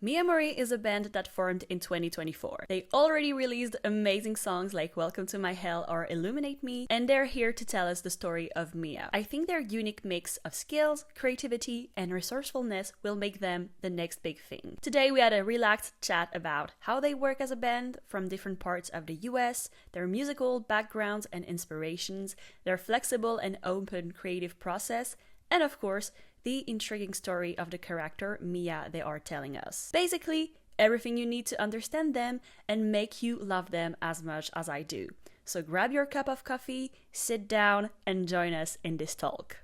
Miamorii is a band that formed in 2024. They already released amazing songs like Welcome to My Hell or Illuminate Me, and they're here to tell us the story of Mia. I think their unique mix of skills, creativity, and resourcefulness will make them the next big thing. Today we had a relaxed chat about how they work as a band from different parts of the US, their musical backgrounds and inspirations, their flexible and open creative process, and of course, the intriguing story of the character Mia they are telling us. Basically, everything you need to understand them and make you love them as much as I do. So grab your cup of coffee, sit down, and join us in this talk.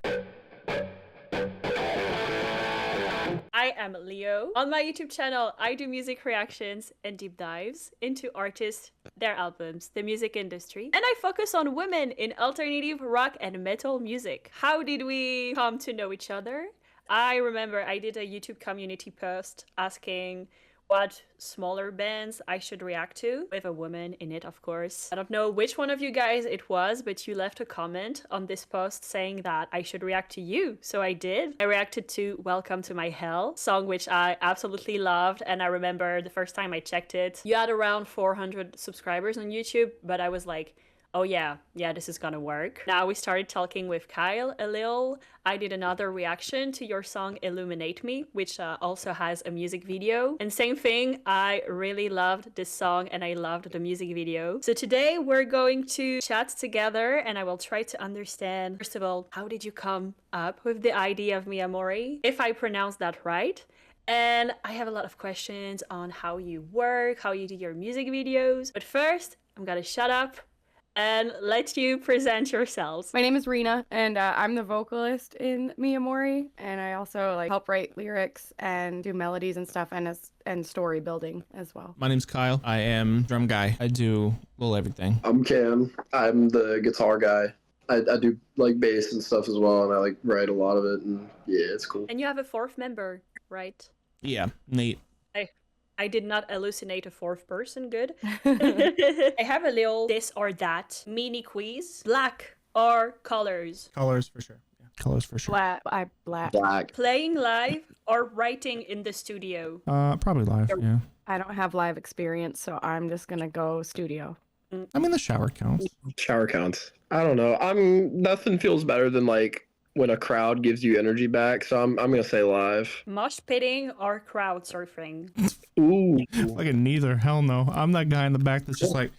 I am Leo. On my YouTube channel, I do music reactions and deep dives into artists, their albums, the music industry, and I focus on women in alternative rock and metal music. How did we come to know each other? I remember I did a YouTube community post asking what smaller bands I should react to, with a woman in it, of course. I don't know which one of you guys it was, but you left a comment on this post saying that I should react to you. So I did. I reacted to Welcome to My Hell, song which I absolutely loved. And I remember the first time I checked it, you had around 400 subscribers on YouTube, but I was like, oh yeah, this is gonna work. Now we started talking with Kyle a little. I did another reaction to your song Illuminate Me, which also has a music video. And same thing, I really loved this song and I loved the music video. So today we're going to chat together and I will try to understand, first of all, how did you come up with the idea of Miamorii? If I pronounced that right. And I have a lot of questions on how you work, how you do your music videos. But first, I'm gonna shut up and let you present yourselves. My name is Rena, and I'm the vocalist in Miamorii, and I also help write lyrics and do melodies and stuff, and story building as well. My name's Kyle. I am drum guy. I do a little everything. I'm Cam. I'm the guitar guy. I do bass and stuff as well, and I write a lot of it, and yeah, it's cool. And you have a fourth member, right? Yeah, Nate. I did not hallucinate a fourth person, good. I have a little this or that mini quiz. Black or colors? Colors for sure. Yeah, colors for sure. Black. Black. Playing live or writing in the studio? Probably live, yeah. I don't have live experience, so I'm just gonna go studio. I mean, the shower counts. Shower counts. I don't know. Nothing feels better than when a crowd gives you energy back, so I'm gonna say live. Mosh pitting or crowd surfing? Ooh. Fucking neither. Hell no. I'm that guy in the back that's just like,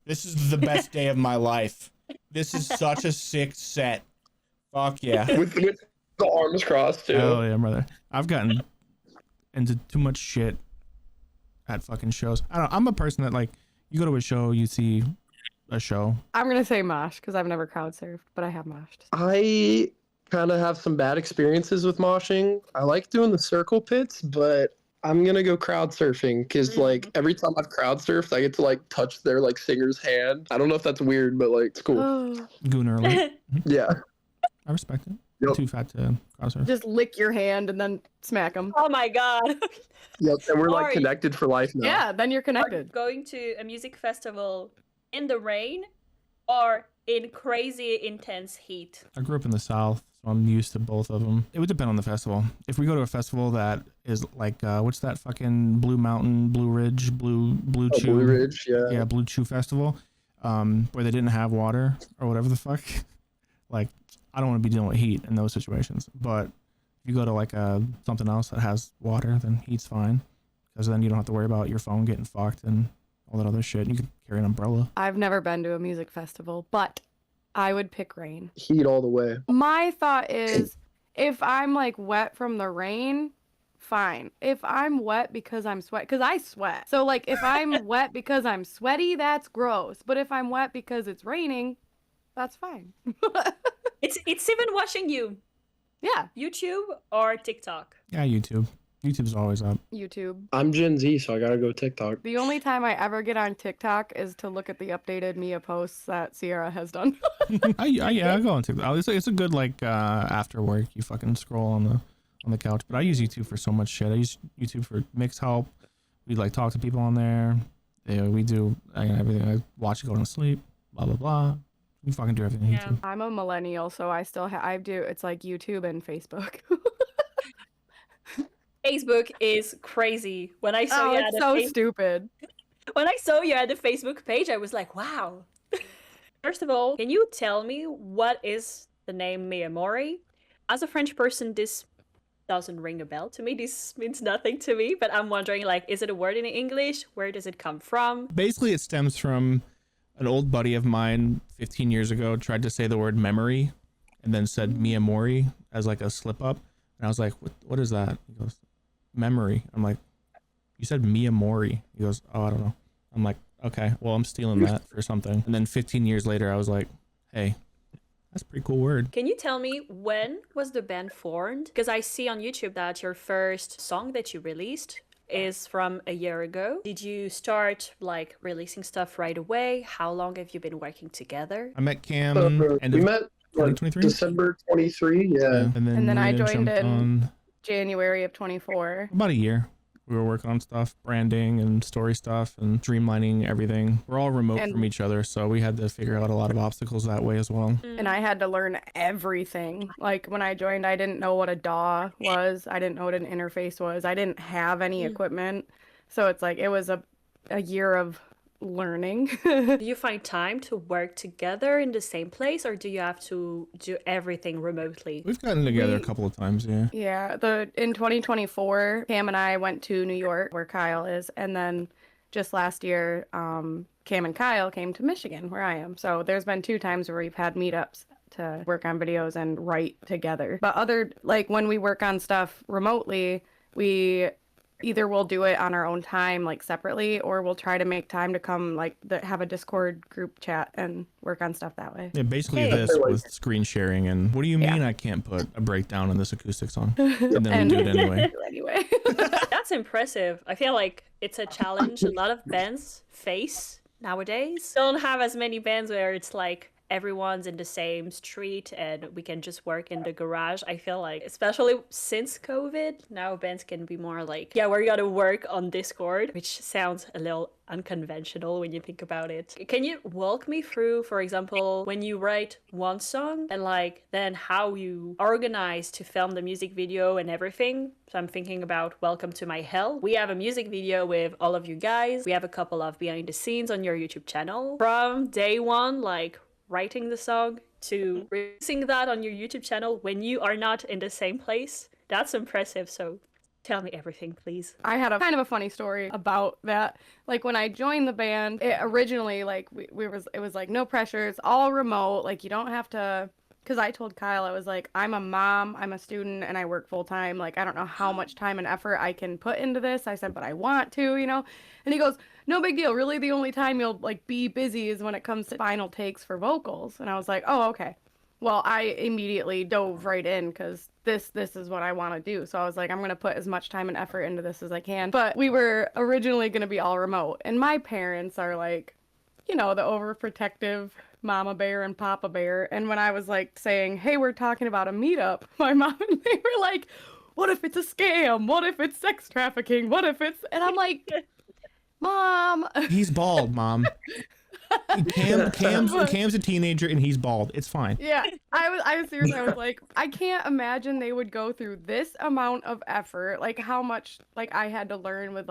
this is the best day of my life. This is such a sick set. Fuck yeah. With the arms crossed too. Hell yeah, brother. I've gotten into too much shit at fucking shows. I don't know. I'm a person that you go to a show, you see a show. I'm gonna say mosh because I've never crowd surfed, but I have moshed. I kind of have some bad experiences with moshing. I like doing the circle pits, but I'm gonna go crowd surfing because every time I've crowd surfed, I get to touch their singer's hand. I don't know if that's weird, but it's cool. Goon early. Yeah. I respect it. Yep. Too fat to crowd surf. Just lick your hand and then smack them. Oh my god. Yep, and we're Or- connected for life now. Yeah, then you're connected. Going to a music festival in the rain or in crazy intense heat? I grew up in the South, so I'm used to both of them. It would depend on the festival. If we go to a festival that is what's that fucking Blue Mountain, Blue Ridge, Blue Chew? Blue Ridge, yeah. Yeah, Blue Chew Festival, where they didn't have water or whatever the fuck. I don't want to be dealing with heat in those situations. But if you go to something else that has water, then heat's fine, because then you don't have to worry about your phone getting fucked and all that other shit. You can carry an umbrella. I've never been to a music festival, but I would pick rain. Heat all the way. My thought is, if I'm wet from the rain, fine. If I'm wet because I'm because I sweat. So if I'm wet because I'm sweaty, that's gross. But if I'm wet because it's raining, that's fine. It's even watching you. Yeah. YouTube or TikTok? Yeah, YouTube. YouTube's always up. YouTube. I'm Gen Z, so I gotta go TikTok. The only time I ever get on TikTok is to look at the updated Mia posts that Sierra has done. I go on TikTok. It's a good after work. You fucking scroll on the couch. But I use YouTube for so much shit. I use YouTube for mix help. We talk to people on there. Yeah, we do everything. I watch it going to sleep. Blah blah blah. You fucking do everything. Yeah. YouTube. I'm a millennial, so I still I do. It's YouTube and Facebook. Facebook is crazy. When I saw Oh, you it's at so stupid. when I saw you at the Facebook page, I was like, wow. First of all, can you tell me what is the name Miamorii? As a French person, this doesn't ring a bell to me. This means nothing to me, but I'm wondering, like, is it a word in English? Where does it come from? Basically, it stems from an old buddy of mine 15 years ago tried to say the word memory and then said Miamorii as like a slip up. And I was like, what is that? He goes, memory. I'm like, you said Miamorii. He goes, oh, I don't know. I'm like, okay, well, I'm stealing that for something. And then 15 years later, I was like, hey, that's a pretty cool word. Can you tell me when was the band formed? Because I see on YouTube that your first song that you released is from a year ago. Did you start like releasing stuff right away? How long have you been working together? I met Cam end We of met 2023? December 23. Yeah. And And then I Nina joined jumped in on January of 24. about a year. We were working on stuff, branding and story stuff and streamlining everything. We're all remote And- from each other, so we had to figure out a lot of obstacles that way as well. And I had to learn everything. Like when I joined, I didn't know what a DAW was. I didn't know what an interface was. I didn't have any equipment. So it's like it was a year of learning. Do you find time to work together in the same place, or do you have to do everything remotely? We've gotten together a We- couple of times, yeah. Yeah, in 2024, Cam and I went to New York, where Kyle is, and then just last year, Cam and Kyle came to Michigan, where I am. So there's been 2 times where we've had meetups to work on videos and write together. But like when we work on stuff remotely, we either we'll do it on our own time, like separately, or we'll try to make time to come, like have a Discord group chat and work on stuff that way. Yeah, basically Hey. this with screen sharing and what do you Yeah. mean I can't put a breakdown on this acoustic song? And then we do it anyway. Anyway. That's impressive. I feel like it's a challenge a lot of bands face nowadays. Don't have as many bands where it's like everyone's in the same street and we can just work in the garage. I feel like, especially since COVID, now bands can be more like, yeah, we're gonna work on Discord, which sounds a little unconventional when you think about it. Can you walk me through, for example, when you write one song and like then how you organize to film the music video and everything? So I'm thinking about Welcome to My Hell. We have a music video with all of you guys. We have a couple of behind the scenes on your YouTube channel. From day one, like writing the song to releasing that on your YouTube channel when you are not in the same place. That's impressive. So tell me everything, please. I had a kind of a funny story about that. Like when I joined the band, it originally like it was like no pressures, all remote. Like you don't have to. Because I told Kyle, I was like, I'm a mom, I'm a student, and I work full time. Like, I don't know how much time and effort I can put into this. I said, but I want to, you know? And he goes, no big deal. Really, the only time you'll, like, be busy is when it comes to final takes for vocals. And I was like, oh, okay. Well, I immediately dove right in because this is what I want to do. So I was like, I'm going to put as much time and effort into this as I can. But we were originally going to be all remote. And my parents are like, you know, the overprotective mama bear and papa bear. And when I was like saying, hey, we're talking about a meetup, my mom and they were like, what if it's a scam? What if it's sex trafficking? What if it's, and I'm like, Mom. He's bald, Mom. Cam's a teenager and he's bald. It's fine. Yeah, I was seriously, I was like, I can't imagine they would go through this amount of effort, like how much like I had to learn with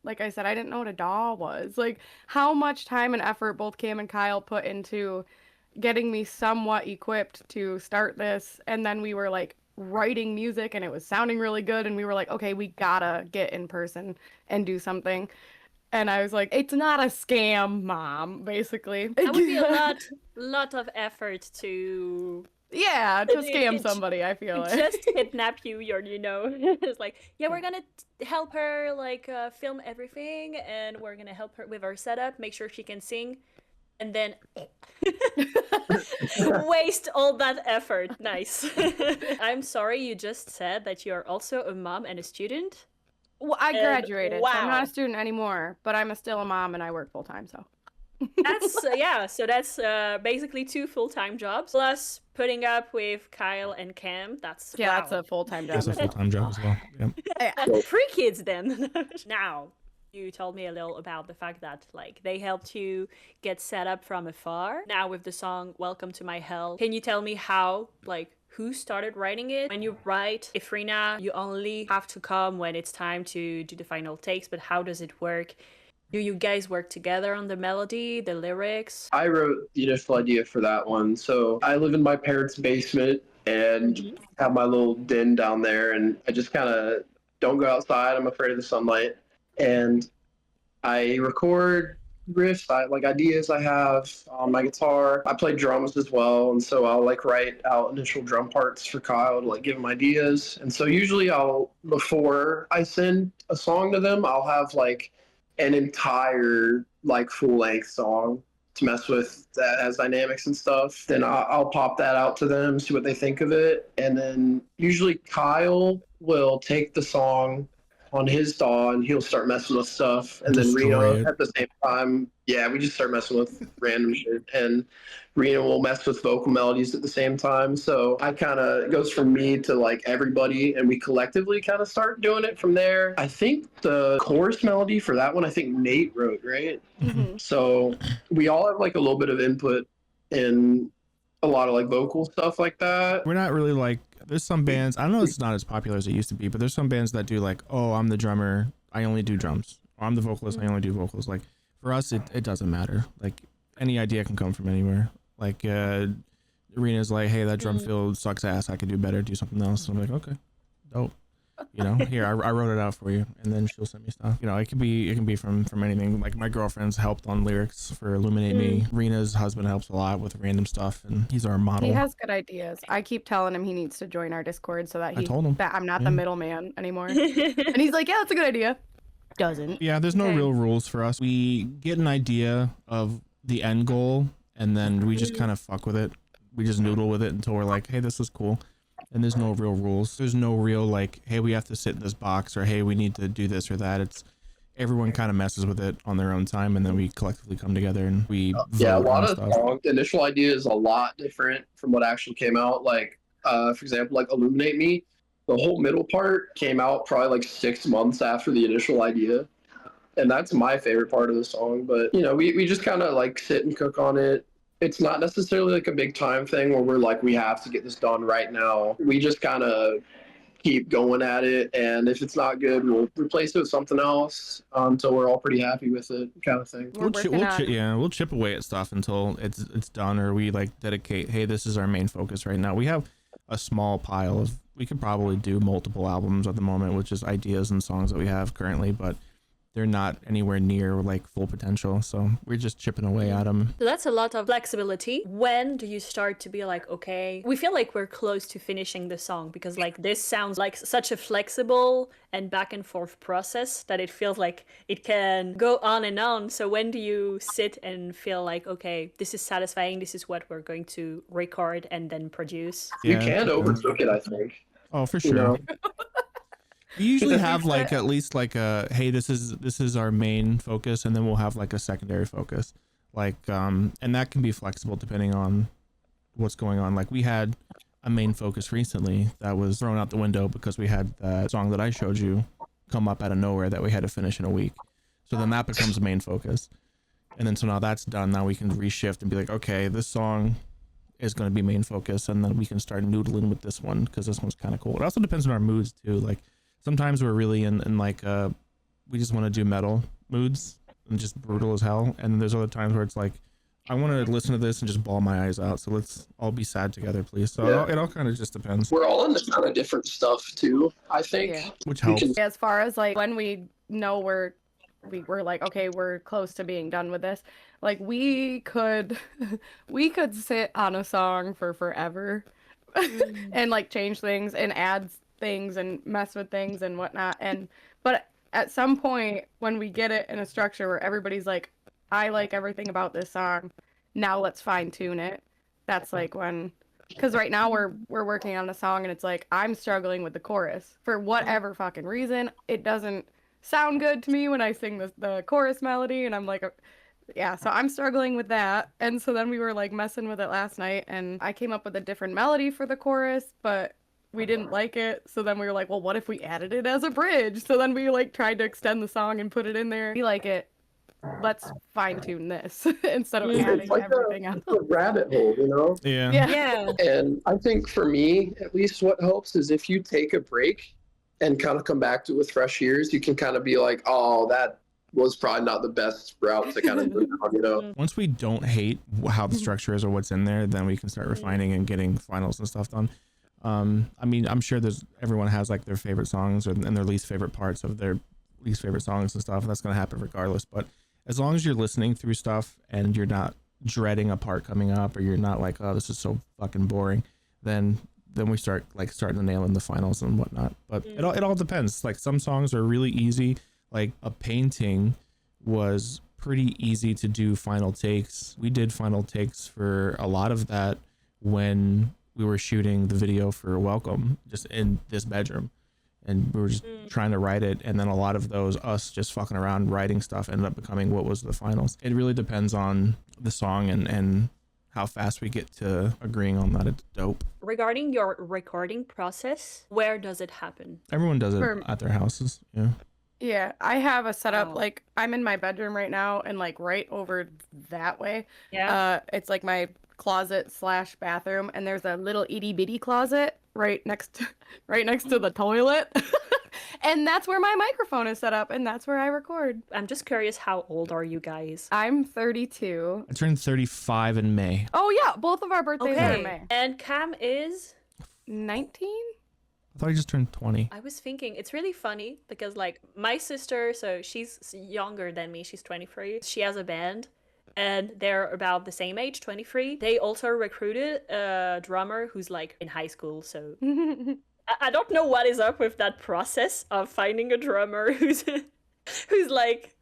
like I said, I didn't know what a DAW was. Like how much time and effort both Cam and Kyle put into getting me somewhat equipped to start this, and then we were like writing music and it was sounding really good, and we were like, okay, we gotta get in person and do something. And I was like, it's not a scam, Mom, basically. That would be a lot of effort to Yeah, to scam It- somebody, I feel like. just kidnap you. You know, it's like, yeah, we're gonna help her like film everything, and we're gonna help her with our setup, make sure she can sing, and then waste all that effort. Nice. I'm sorry, you just said that you're also a mom and a student. Well, I graduated, so I'm wow. not a student anymore, but I'm still a mom and I work full time, so. That's yeah. So that's basically 2 full-time jobs plus putting up with Kyle and Cam. That's Yeah, wow. that's a full-time job. It's a full-time job as well. Yeah. 3 kids then. Now, you told me a little about the fact that like they helped you get set up from afar. Now with the song Welcome to My Hell, can you tell me how like who started writing it. When you write Ifrina, you only have to come when it's time to do the final takes, but how does it work? Do you guys work together on the melody, the lyrics? I wrote the initial idea for that one. So I live in my parents' basement and have my little den down there, and I just kind of don't go outside. I'm afraid of the sunlight. And I record riffs, like ideas I have on my guitar. I play drums as well, and so I'll like write out initial drum parts for Kyle to like give him ideas. And so usually before I send a song to them, I'll have like an entire like full length song to mess with that has dynamics and stuff. Then I'll pop that out to them, see what they think of it, and then usually Kyle will take the song on his DAW and he'll start messing with stuff, and then Destroy Rena it. at the same time. Yeah, we just start messing with random shit, and Rena will mess with vocal melodies at the same time. So I kind of, it goes from me to like everybody, and we collectively kind of start doing it from there. I think the chorus melody for that one, I think Nate wrote, right? Mm-hmm. So we all have like a little bit of input in a lot of like vocal stuff like that. We're not really like, there's some bands, I don't know, it's not as popular as it used to be, but there's some bands that do like, oh, I'm the drummer, I only do drums, or I'm the vocalist, I only do vocals. Like for us, it doesn't matter. Like any idea can come from anywhere. Like Arena's like, hey, that drum fill sucks ass, I could do better, do something else. So I'm like, okay, dope. You know, here, I wrote it out for you, and then she'll send me stuff. You know, it can be from anything. Like my girlfriend's helped on lyrics for Illuminate Me. Rena's husband helps a lot with random stuff, and he's our model. He has good ideas. I keep telling him he needs to join our Discord so that I told him. that I'm not the middleman anymore. And he's like, yeah, that's a good idea. Doesn't. Yeah, there's no real rules for us. We get an idea of the end goal, and then we just kind of fuck with it. We just noodle with it until we're like, hey, this is cool. And there's no real rules. There's no real like, hey, we have to sit in this box, or hey, we need to do this or that. It's everyone kind of messes with it on their own time, and then we collectively come together and we Yeah, a vote lot on of stuff. songs, the initial idea is a lot different from what actually came out. Like, for example, like Illuminate Me, the whole middle part came out probably like 6 months after the initial idea. And that's my favorite part of the song. But, you know, we just kind of like sit and cook on it. It's not necessarily like a big time thing where we're like, we have to get this done right now. We just kind of keep going at it. And if it's not good, we'll replace it with something else until we're all pretty happy with it, kind of thing. We'll chip away at stuff until it's done, or we like dedicate, hey, this is our main focus right now. We have a small pile of, we could probably do multiple albums at the moment, which is ideas and songs that we have currently, but they're not anywhere near like full potential, so we're just chipping away at them. So that's a lot of flexibility. When do you start to be like, okay, we feel like we're close to finishing the song, because like this sounds like such a flexible and back and forth process that it feels like it can go on and on. So when do you sit and feel like, okay, this is satisfying, this is what we're going to record and then produce? You can overcook it, I think. Oh, for sure. You know? We usually have like at least like a, hey, this is our main focus, and then we'll have like a secondary focus, like and that can be flexible depending on what's going on. Like we had a main focus recently that was thrown out the window because we had that song that I showed you come up out of nowhere that we had to finish in a week. So then that becomes a main focus, and then so now that's done. Now we can reshift and be like, okay, this song is going to be main focus, and then we can start noodling with this one because this one's kind of cool. It also depends on our moods too. Like sometimes we're really in like we just want to do metal moods and just brutal as hell, and then there's other times where it's like, I want to listen to this and just bawl my eyes out, so let's all be sad together, please. So it all kind of just depends. We're all into kind of different stuff too, I think. Yeah. Which helps. As far as like when we know we're like, okay, we're close to being done with this, like we could sit on a song for forever and like change things and add things and mess with things and whatnot, but at some point when we get it in a structure where everybody's like, I like everything about this song, now let's fine tune it. That's like when, because right now we're working on a song and it's like, I'm struggling with the chorus for whatever fucking reason. It doesn't sound good to me when I sing the chorus melody, and I'm like, yeah, so I'm struggling with that. And so then we were like messing with it last night, and I came up with a different melody for the chorus, but we didn't like it. So then we were like, well, what if we added it as a bridge? So then we like tried to extend the song and put it in there. We like it let's fine tune this instead of Mm. It's adding like everything else. a rabbit hole, you know? Yeah. Yeah. Yeah. And I think for me, at least what helps is if you take a break and kind of come back to it with fresh ears, you can kind of be like, oh, that was probably not the best route to kind of go down, you know? Once we don't hate how the structure is or what's in there, then we can start refining and getting finals and stuff done. I mean, I'm sure everyone has like their favorite songs and their least favorite parts of their least favorite songs and stuff. And that's going to happen regardless. But as long as you're listening through stuff and you're not dreading a part coming up, or you're not like, oh, this is so fucking boring, then we start like starting to nail in the finals and whatnot. But it all depends. Like some songs are really easy. Like a painting was pretty easy to do final takes. We did final takes for a lot of that when we were shooting the video for Welcome, just in this bedroom, and we were just trying to write it. And then a lot of those, us just fucking around writing stuff, ended up becoming what was the finals. It really depends on the song and how fast we get to agreeing on that. It's dope. Regarding your recording process, where does it happen? Everyone does it For- at their houses. Yeah. Yeah, I have a setup, Wow. like I'm in my bedroom right now, and like right over that way, Yeah. it's like my closet / bathroom, and there's a little itty bitty closet right next to the toilet. And that's where my microphone is set up, and that's where I record. I'm just curious, how old are you guys? I'm 32. I turned 35 in May. Oh yeah, both of our birthdays are in May. And Cam is 19? I thought I just turned 20. I was thinking it's really funny because like my sister, so she's younger than me, she's 23. She has a band and they're about the same age, 23. They also recruited a drummer who's like in high school, so I don't know what is up with that process of finding a drummer who's like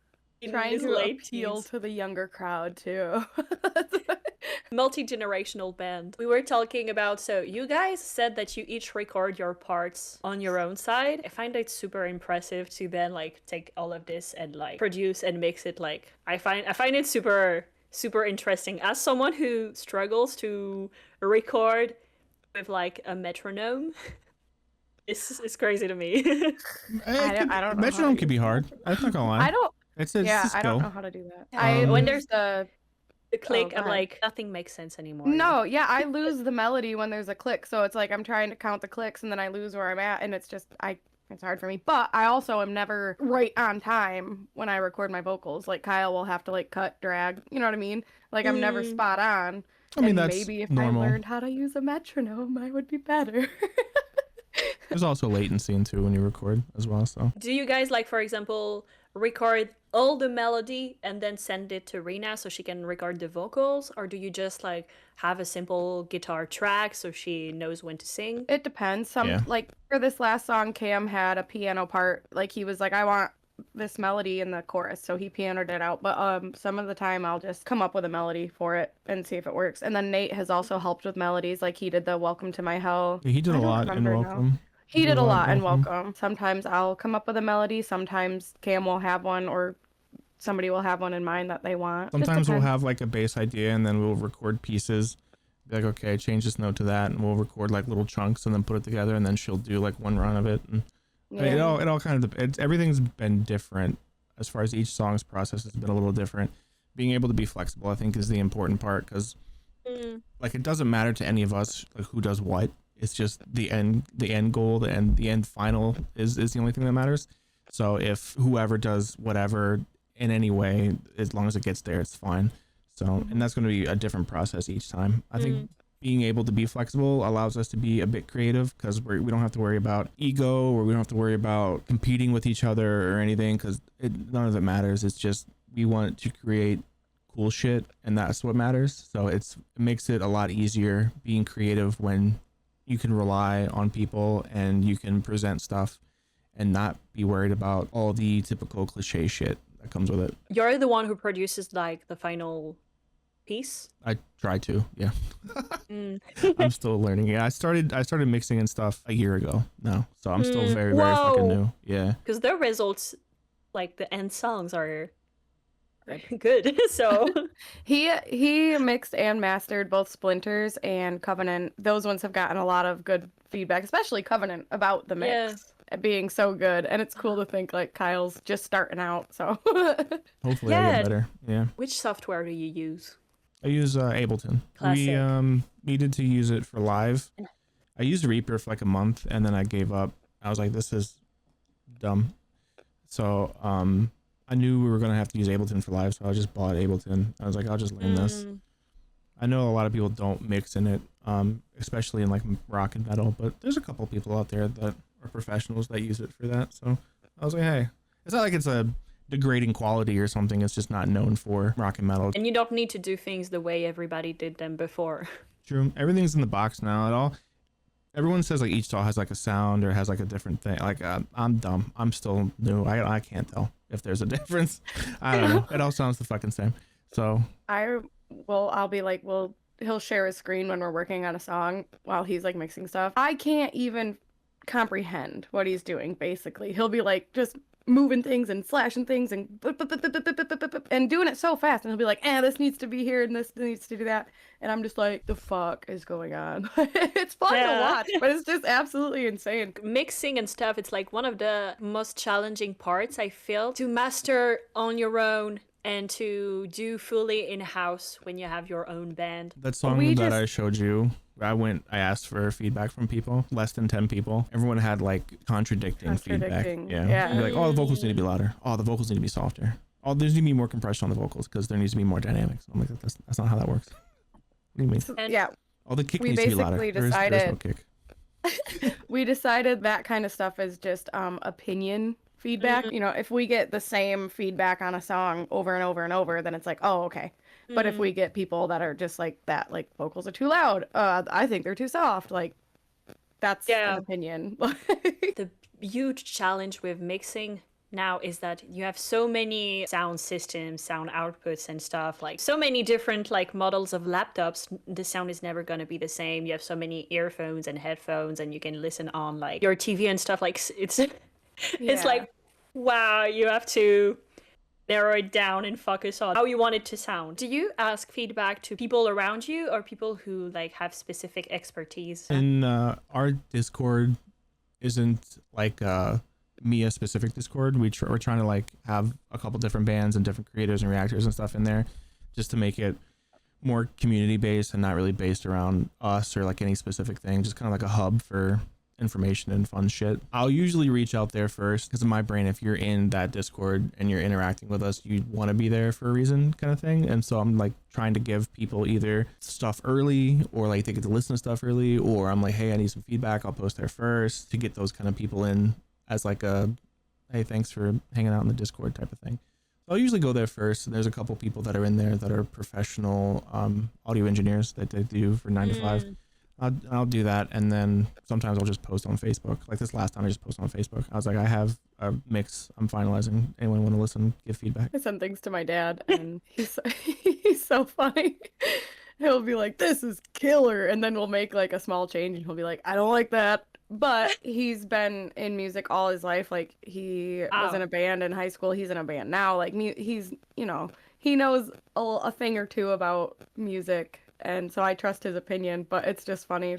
in Trying his to late appeal teens. to the younger crowd too. Multi-generational band. We were talking about, so you guys said that you each record your parts on your own side. I find it super impressive to then like take all of this and like produce and mix it. Like I find it super interesting as someone who struggles to record with like a metronome. It's crazy to me. I don't know how Metronome to could be use hard. I'm not gonna lie. I don't. It's Yeah, a I don't skill. know how to do that. When I there's the the click, go I'm ahead. like, nothing makes sense anymore. No, yeah, I lose the melody when there's a click. So it's like I'm trying to count the clicks and then I lose where I'm at, and it's hard for me. But I also am never right on time when I record my vocals. Like Kyle will have to like cut, drag, you know what I mean? Like I'm never spot on. I mean, and that's maybe if normal. I learned how to use a metronome, I would be better. There's also latency into when you record as well. So Do you guys like, for example, record all the melody and then send it to Rena so she can record the vocals, or do you just like have a simple guitar track so she knows when to sing? It depends. Yeah. Like for this last song, Cam had a piano part. Like he was like, I want this melody in the chorus, so he pianoed it out. But some of the time I'll just come up with a melody for it and see if it works. And then Nate has also helped with melodies. Like he did the Welcome to My Hell. yeah, he did I a don't lot in remember now. Welcome. He did a lot in Welcome. Welcome. Sometimes I'll come up with a melody. Sometimes Cam will have one, or somebody will have one in mind that they want. Just Sometimes we'll depends. have like a bass idea and then we'll record pieces. Be like, okay, change this note to that, and we'll record like little chunks and then put it together, and then she'll do like one run of it. And I mean, it all kind of everything's been different as far as each song's process has been a little different. Being able to be flexible, I think, is the important part, because like it doesn't matter to any of us like who does what. It's just the end goal, and the end final is the only thing that matters. So if whoever does whatever in any way, as long as it gets there, it's fine. So, and that's going to be a different process each time. I think being able to be flexible allows us to be a bit creative, because we don't have to worry about ego, or we don't have to worry about competing with each other or anything, because none of it matters. It's just we want to create cool shit, and that's what matters. So it makes it a lot easier being creative when you can rely on people and you can present stuff and not be worried about all the typical cliche shit that comes with it. You're the one who produces like the final piece. I try to, yeah. I'm still learning. Yeah, I started mixing and stuff a year ago now, so I'm still very fucking new. Yeah. Because the results, like the end songs, are good. So He mixed and mastered both Splinters and Covenant. Those ones have gotten a lot of good feedback, especially Covenant, about the mix. Yeah. being so good, and it's cool to think like Kyle's just starting out. So Hopefully I Yeah. get better. Yeah. Which software do you use? I use Ableton. Classic. We needed to use it for live. I used Reaper for like a month and then I gave up. I was like, this is dumb. So I knew we were gonna have to use Ableton for live, so I just bought Ableton. I was like, I'll just learn this. I know a lot of people don't mix in it, especially in like rock and metal, but there's a couple people out there that are professionals that use it for that. So I was like, hey, it's not like it's a degrading quality or something. It's just not known for rock and metal. And you don't need to do things the way everybody did them before. True. Everything's in the box now. It all. Everyone says like each style has like a sound or has like a different thing. Like I'm dumb. I'm still new. I can't tell if there's a difference. I don't know. It all sounds the fucking same. So I'll be like, well, he'll share his screen when we're working on a song while he's like mixing stuff. I can't even comprehend what he's doing. Basically, he'll be like just moving things and slashing things and doing it so fast, and he'll be like, this needs to be here and this needs to do that, and I'm just like, the fuck is going on? It's fun to watch, but it's just absolutely insane. Mixing and stuff, it's like one of the most challenging parts, I feel, to master on your own and to do fully in-house when you have your own band. that song that I showed you, I asked for feedback from people, less than 10 people. Everyone had like contradicting feedback. Yeah. They'd be like, oh, the vocals need to be louder. Oh, the vocals need to be softer. Oh, there's need to be more compression on the vocals because there needs to be more dynamics. I'm like, that's not how that works. What do you mean? Yeah. Oh, the kick We needs to be louder. basically There's no kick. We decided that kind of stuff is just opinion feedback. You know, if we get the same feedback on a song over and over and over, then it's like, oh, okay. But if we get people that are just like that, like vocals are too loud, I think they're too soft, like that's an opinion. The huge challenge with mixing now is that you have so many sound systems, sound outputs and stuff, like so many different like models of laptops. The sound is never going to be the same. You have so many earphones and headphones, and you can listen on like your TV and stuff. Like it's it's like, wow, you have to narrow it down and focus on how you want it to sound. Do you ask feedback to people around you or people who like have specific expertise? And our Discord isn't like Mia specific Discord. We're trying to like have a couple different bands and different creators and reactors and stuff in there just to make it more community based and not really based around us or like any specific thing, just kind of like a hub for information and fun shit. I'll usually reach out there first because in my brain, if you're in that Discord and you're interacting with us, you want to be there for a reason kind of thing. And so I'm like trying to give people either stuff early or like they get to listen to stuff early, or I'm like, hey, I need some feedback. I'll post there first to get those kind of people in as like a, hey, thanks for hanging out in the Discord type of thing. So I'll usually go there first. There's a couple people that are in there that are professional audio engineers that they do for 9 to 5. I'll do that, and then sometimes I'll just post on Facebook. Like this last time, I just posted on Facebook. I was like, I have a mix I'm finalizing. Anyone want to listen, give feedback? I send things to my dad, and he's so funny. He'll be like, this is killer, and then we'll make like a small change, and he'll be like, I don't like that. But he's been in music all his life. Like he was in a band in high school. He's in a band now. Like he's, you know, he knows a thing or two about music. And so I trust his opinion, but it's just funny.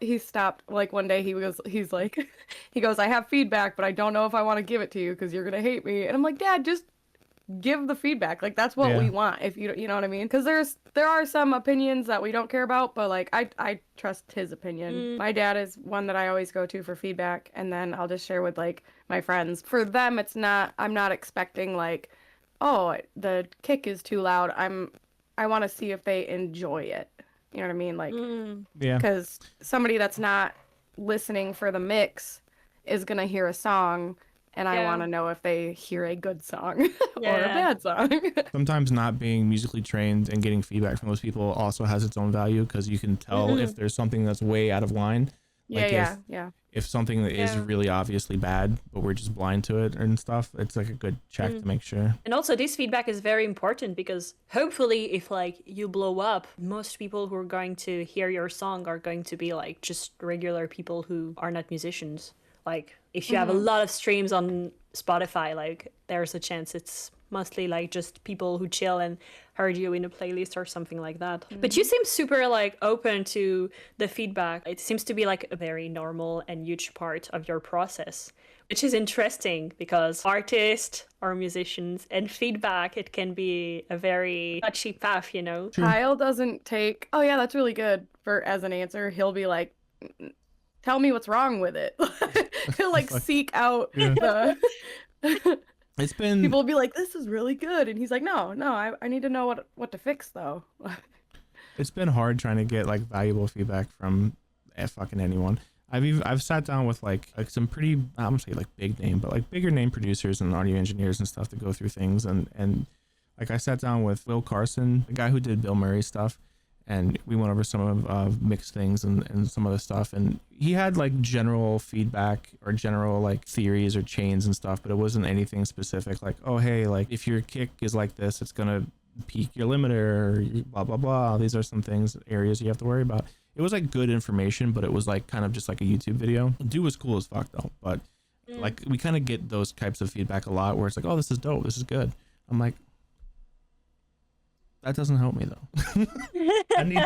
He stopped, like one day he's like, he goes, I have feedback, but I don't know if I want to give it to you because you're going to hate me. And I'm like, Dad, just give the feedback. Like that's what we want. If you know what I mean? Because there are some opinions that we don't care about, but like I trust his opinion. My dad is one that I always go to for feedback. And then I'll just share with like my friends. For them, I'm not expecting like, oh, the kick is too loud. I want to see if they enjoy it. You know what I mean? Like, because somebody that's not listening for the mix is going to hear a song, and I want to know if they hear a good song or a bad song. Sometimes not being musically trained and getting feedback from those people also has its own value because you can tell if there's something that's way out of line. If something that is really obviously bad, but we're just blind to it and stuff, it's like a good check to make sure. And also this feedback is very important because hopefully if like you blow up, most people who are going to hear your song are going to be like just regular people who are not musicians. Like if you have a lot of streams on Spotify, like there's a chance it's mostly like just people who chill and heard you in a playlist or something like that. But you seem super like open to the feedback. It seems to be like a very normal and huge part of your process. which is interesting because artists or musicians and feedback, it can be a very touchy path, you know? True. Kyle doesn't take, oh yeah, that's really good for as an answer. He'll be like, tell me what's wrong with it. He'll like seek out the It's been people will be like, this is really good. And he's like, no, I need to know what to fix though. it's been hard trying to get like valuable feedback from fucking anyone. I've sat down with like some pretty, I'm gonna say like big name, but like bigger name producers and audio engineers and stuff to go through things, and like I sat down with Will Carson, the guy who did Bill Murray stuff, and we went over some of mixed things and some of the stuff, and he had like general feedback or general like theories or chains and stuff, but it wasn't anything specific like, oh hey, like if your kick is like this, it's gonna peak your limiter, or blah blah blah, these are some things, areas you have to worry about. It was like good information, but it was like kind of just like a YouTube video. Dude was cool as fuck though, but like we kind of get those types of feedback a lot where it's like, oh, this is dope, this is good. I'm like, that doesn't help me though. I need,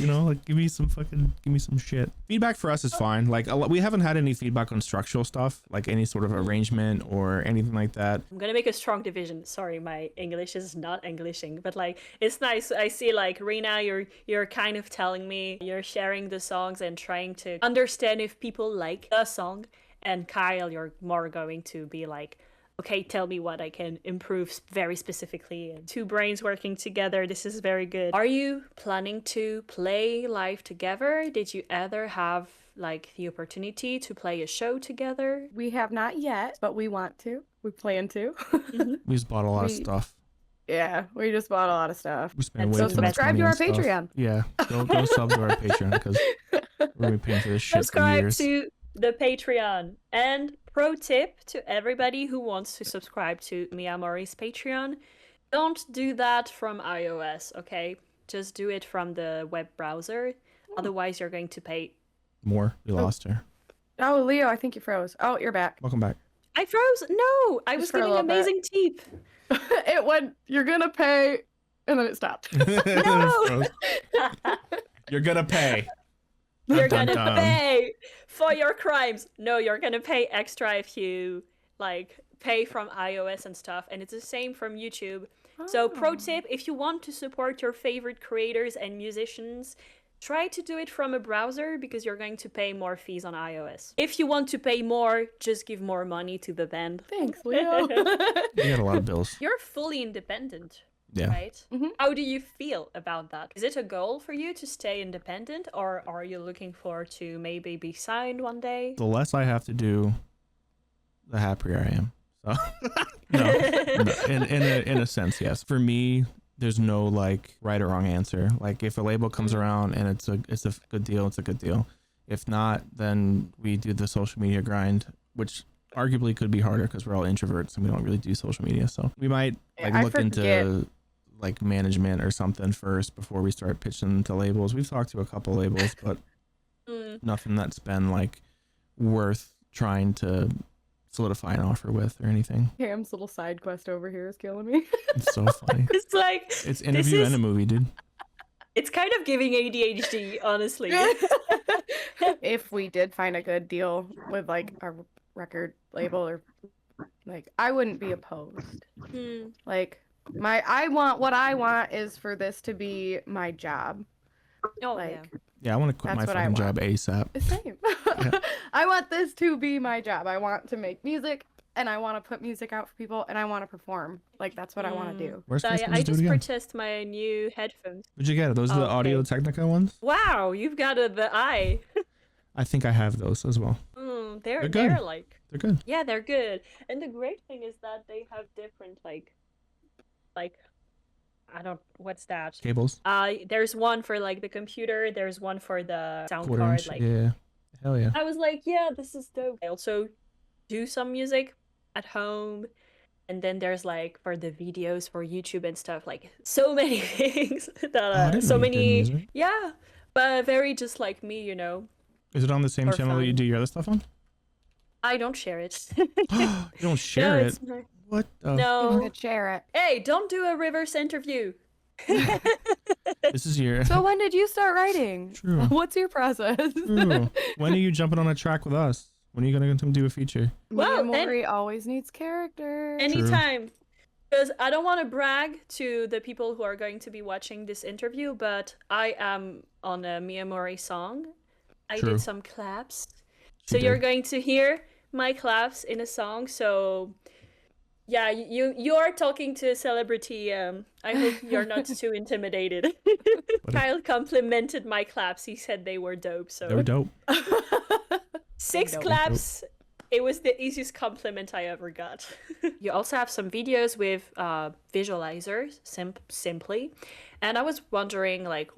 like give me some shit. Feedback for us is fine. Like we haven't had any feedback on structural stuff, like any sort of arrangement or anything like that. I'm gonna make a strong division. Sorry, my English is not Englishing, but like it's nice. I see like Rena, you're kind of telling me you're sharing the songs and trying to understand if people like the song, and Kyle, you're more going to be like, okay, tell me what I can improve very specifically. And two brains working together, this is very good. Are you planning to play live together? Did you ever have like the opportunity to play a show together? We have not yet, but we want to. We plan to. We just bought a lot of stuff. Yeah, we just bought a lot of stuff. We spent And way so too much subscribe money to on our stuff. Patreon. Yeah, go sub to our Patreon because we're gonna be paying for this shit for Subscribe years. to the Patreon. And pro tip to everybody who wants to subscribe to Miamori's Patreon, don't do that from iOS, okay? Just do it from the web browser. Otherwise, you're going to pay. More. We lost her. Oh, Leo, I think you froze. Oh, you're back. Welcome back. I froze. No, I was for a giving little bit. amazing tip. It went, you're gonna pay, and then it stopped. No. You're gonna pay. You're Dun, gonna dun, dun. pay for your crimes. No, you're gonna pay extra if you like pay from iOS and stuff, and it's the same from YouTube. So pro tip, if you want to support your favorite creators and musicians, try to do it from a browser because you're going to pay more fees on iOS. If you want to pay more, just give more money to the band. Thanks, Leo. We got a lot of bills. You're fully independent. Yeah. Right? Mhm. How do you feel about that? Is it a goal for you to stay independent, or are you looking forward to maybe be signed one day? The less I have to do, the happier I am. So no, in a sense, yes. For me, there's no like right or wrong answer. Like if a label comes around and it's a good deal, it's a good deal. If not, then we do the social media grind, which arguably could be harder because we're all introverts and we don't really do social media. So we might like I look forget. into like management or something first before we start pitching to labels. We've talked to a couple labels, but nothing that's been like worth trying to solidify an offer with or anything. Cam's little side quest over here is killing me. It's so funny. It's like It's interview and a movie, dude. it's kind of giving ADHD, honestly. If we did find a good deal with like a record label or like, I wouldn't be opposed. Hmm. Like what I want is for this to be my job. Oh Like yeah. Yeah, I want to quit my That's what I fucking job ASAP. the same. I want this to be my job. I want to make music and I want to put music out for people and I want to perform. Like that's what I want to do. Where's So, Chris? yeah, Let's I do it just again. purchased my new headphones. Where'd you get it? Those are the Okay. Audio Technica ones? Wow, you've got the eye. I think I have those as well. They're good. like They're good. yeah, they're good. And the great thing is that they have different like I don't what's that? Cables. There's one for like the computer, there's one for the sound Quarter card. inch. Like Yeah. Hell yeah. I was like, yeah, this is dope. I also do some music at home. And then there's like for the videos for YouTube and stuff, like so many things I that didn't so know you did many music. yeah, but very just like me, you know. Is it on the same For channel that you fun. do your other stuff on? I don't share it. You don't share No, it. it's not- What? The No. Could share it. Hey, don't do a reverse interview. This is your. So when did you start writing? True. What's your process? True. When are you jumping on a track with us? When are you gonna do a feature? Well, Miamorii always needs character. anytime. Because I don't want to brag to the people who are going to be watching this interview, but I am on a Miyamorii song. I True. did some claps. She So you're did. going to hear my claps in a song. So yeah, you are talking to a celebrity. I hope you're not too intimidated. Kyle complimented my claps. He said they were dope. They were So dope. 6 Dope. claps. It was the easiest compliment I ever got. You also have some videos with visualizers, simply. And I was wondering, like,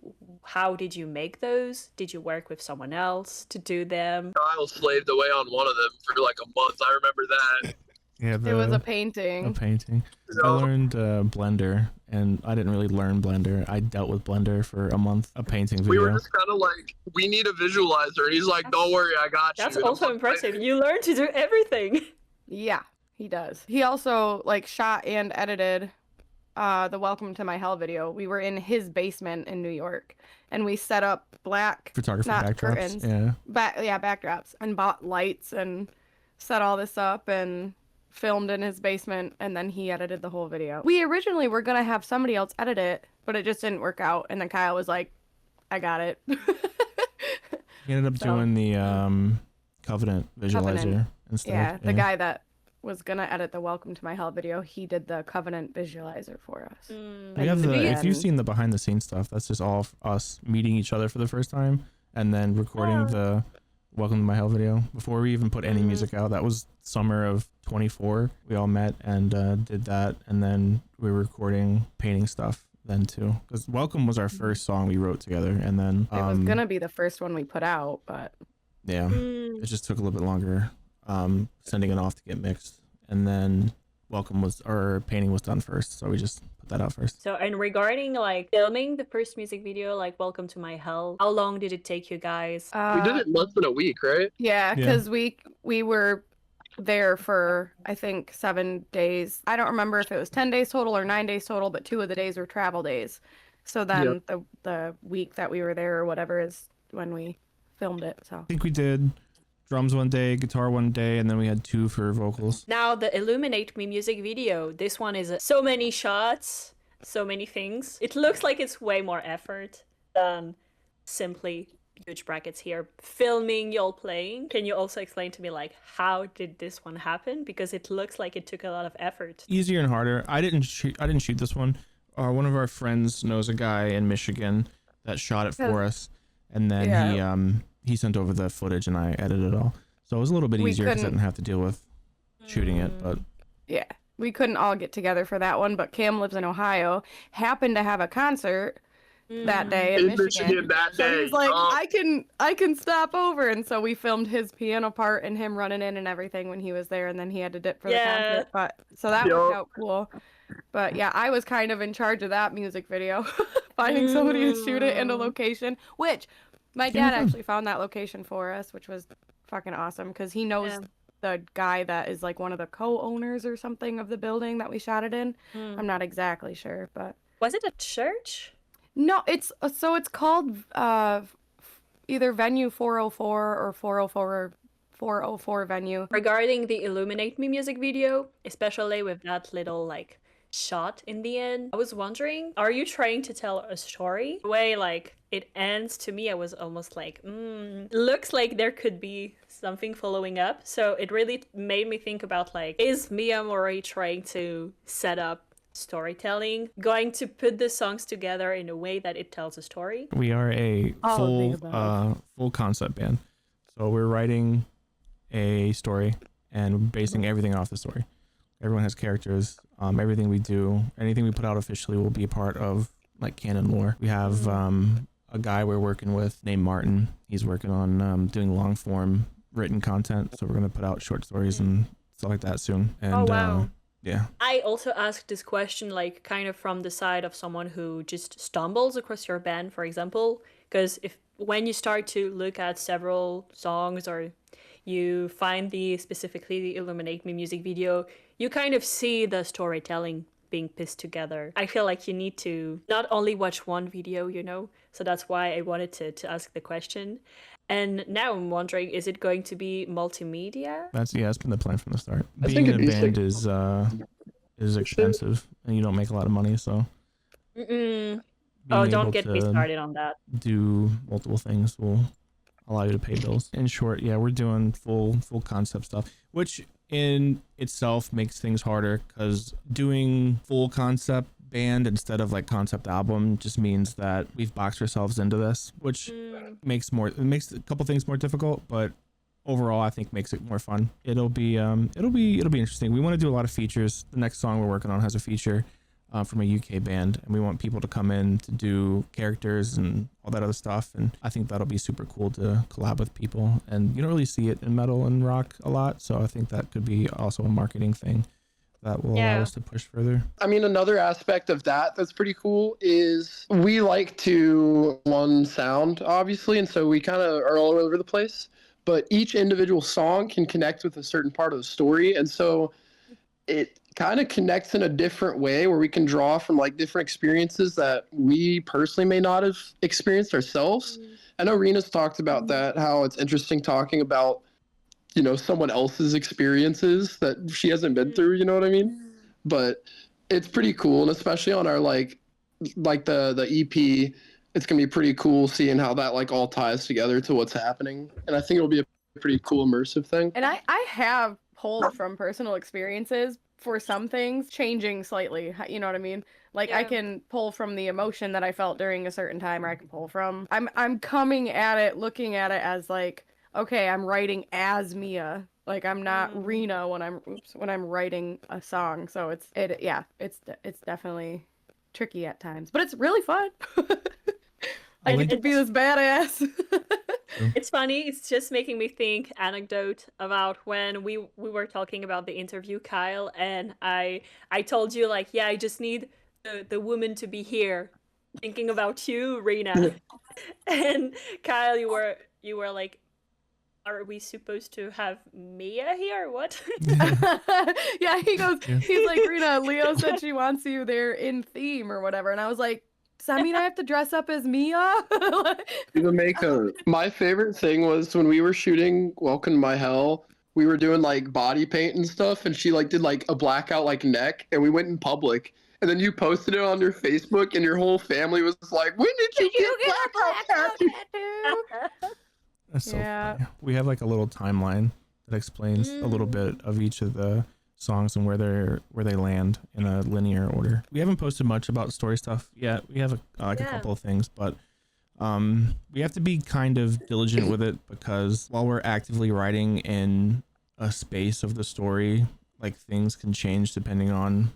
how did you make those? Did you work with someone else to do them? Kyle slaved away on one of them for like a month. I remember that. Yeah, It was a a painting. painting. I So, learned Blender, and I didn't really learn Blender. I dealt with Blender for a month. A painting video. we were just kind of like, we need a visualizer. And he's like, don't worry, I got you. That's And I'm also like, impressive. You learned to do everything. Yeah, he does. He also like shot and edited the Welcome to My Hell video. We were in his basement in New York, and we set up black Photography not backdrops. curtains. Yeah. Backdrops, and bought lights and set all this up and filmed in his basement, and then he edited the whole video. We originally were gonna have somebody else edit it, but it just didn't work out, and then Kyle was like, I got it. He ended up So- doing the Covenant visualizer Covenant. instead. Yeah, the guy that was gonna edit the Welcome to My Hell video, he did the Covenant visualizer for us. We have And if you've then- seen the behind the scenes stuff, that's just all of us meeting each other for the first time and then recording the Welcome to My Hell video before we even put any music out. That was summer of 24. We all met and did that, and then we were recording painting stuff then too. Because Welcome was our first song we wrote together, and then It was gonna be the first one we put out, but yeah, it just took a little bit longer sending it off to get mixed, and then painting was done first, so we just put that out first. So, and regarding like filming the first music video, like Welcome to My Hell, how long did it take you guys? we did it in less than a week, right? yeah, Yeah. because we were there for I think 7 days. I don't remember if it was 10 days total or 9 days total, but 2 of the days were travel days. So then the week that we were there or whatever is when we filmed it. So I think we did drums one day, guitar one day, and then we had 2 for vocals. Now, the Illuminate Me music video, this one is so many shots, so many things. It looks like it's way more effort than simply, huge brackets here, filming y'all playing. Can you also explain to me, like, how did this one happen? Because it looks like it took a lot of effort. Easier and harder. I didn't shoot this one. One of our friends knows a guy in Michigan that shot it for us, and then he sent over the footage and I edited it all. So it was a little bit We easier because I couldn't- didn't have to deal with shooting it. But yeah, we couldn't all get together for that one, but Cam lives in Ohio, happened to have a concert that day in In Michigan. Michigan that So day. he's like, Oh. I can stop over, and so we filmed his piano part and him running in and everything when he was there, and then he had to dip for the concert. But so that worked out cool. But yeah, I was kind of in charge of that music video, finding somebody to shoot it in a location, which my dad actually found that location for us, which was fucking awesome because he knows the guy that is like one of the co-owners or something of the building that we shot it in. I'm not exactly sure, but Was it a church? no, it's called either Venue 404 or 404 Venue. Regarding the Illuminate Me music video, especially with that little like shot in the end, I was wondering, are you trying to tell a story? The way like it ends, to me, I was almost like, looks like there could be something following up. So it really made me think about like, is Miyamorii trying to set up storytelling, going to put the songs together in a way that it tells a story? we are a All of the above. full concept band, so we're writing a story and basing everything off the story. Everyone has characters. Everything we do, anything we put out officially, will be a part of like canon lore. We have a guy we're working with named Martin. He's working on doing long form written content, so we're gonna put out short stories and stuff like that soon. And Oh, wow. yeah, I also asked this question like kind of from the side of someone who just stumbles across your band, for example, because when you start to look at several songs or you find specifically the Illuminate Me music video, you kind of see the storytelling being pieced together. I feel like you need to not only watch one video, so that's why I wanted to ask the question. And now I'm wondering, is it going to be multimedia? It's been the plan from the start. I Being think in a it'd be band sick. is expensive, and you don't make a lot of money, so Mm-mm. being Oh, don't able get me to started on that. do multiple things will allow you to pay bills. In short, yeah, we're doing full concept stuff, which in itself makes things harder because doing full concept band instead of like concept album just means that we've boxed ourselves into this, which makes a couple things more difficult, but overall I think makes it more fun. It'll be interesting. We want to do a lot of features. The next song we're working on has a feature from a UK band, and we want people to come in to do characters and all that other stuff, and I think that'll be super cool to collab with people, and you don't really see it in metal and rock a lot, so I think that could be also a marketing thing that will allow us to push further. I mean, another aspect of that that's pretty cool is we like to one sound, obviously, and so we kind of are all over the place, but each individual song can connect with a certain part of the story, and so it kind of connects in a different way where we can draw from like different experiences that we personally may not have experienced ourselves. I know Rena's talked about that, how it's interesting talking about, you know, someone else's experiences that she hasn't been through, you know what I mean? But it's pretty cool, and especially on our like the EP, it's gonna be pretty cool seeing how that like all ties together to what's happening, and I think it'll be a pretty cool immersive thing. And I have pulled from personal experiences for some things, changing slightly. You know what I mean? Like I can pull from the emotion that I felt during a certain time, or I can pull from. I'm coming at it, looking at it as like, okay, I'm writing as Mia. Like I'm not Rena when I'm writing a song. So it's definitely tricky at times, but it's really fun. I get to be this badass. It's funny. It's just making me think anecdote about when we were talking about the interview, Kyle, and I told you like, yeah, I just need the woman to be here, thinking about you, Rena. And Kyle, you were like, are we supposed to have Mia here? What? Yeah, he's like, Rena, Leo said she wants you there in theme or whatever, and I was like, does that mean I have to dress up as Mia? My favorite thing was when we were shooting Welcome to My Hell, we were doing like body paint and stuff, and she like did like a blackout like neck, and we went in public, and then you posted it on your Facebook, and your whole family was like, when did you get blackout tattoo? That's so funny. We have like a little timeline that explains a little bit of each of the songs and where they land in a linear order. We haven't posted much about story stuff yet. We have a couple of things, but we have to be kind of diligent with it, because while we're actively writing in a space of the story, like things can change depending on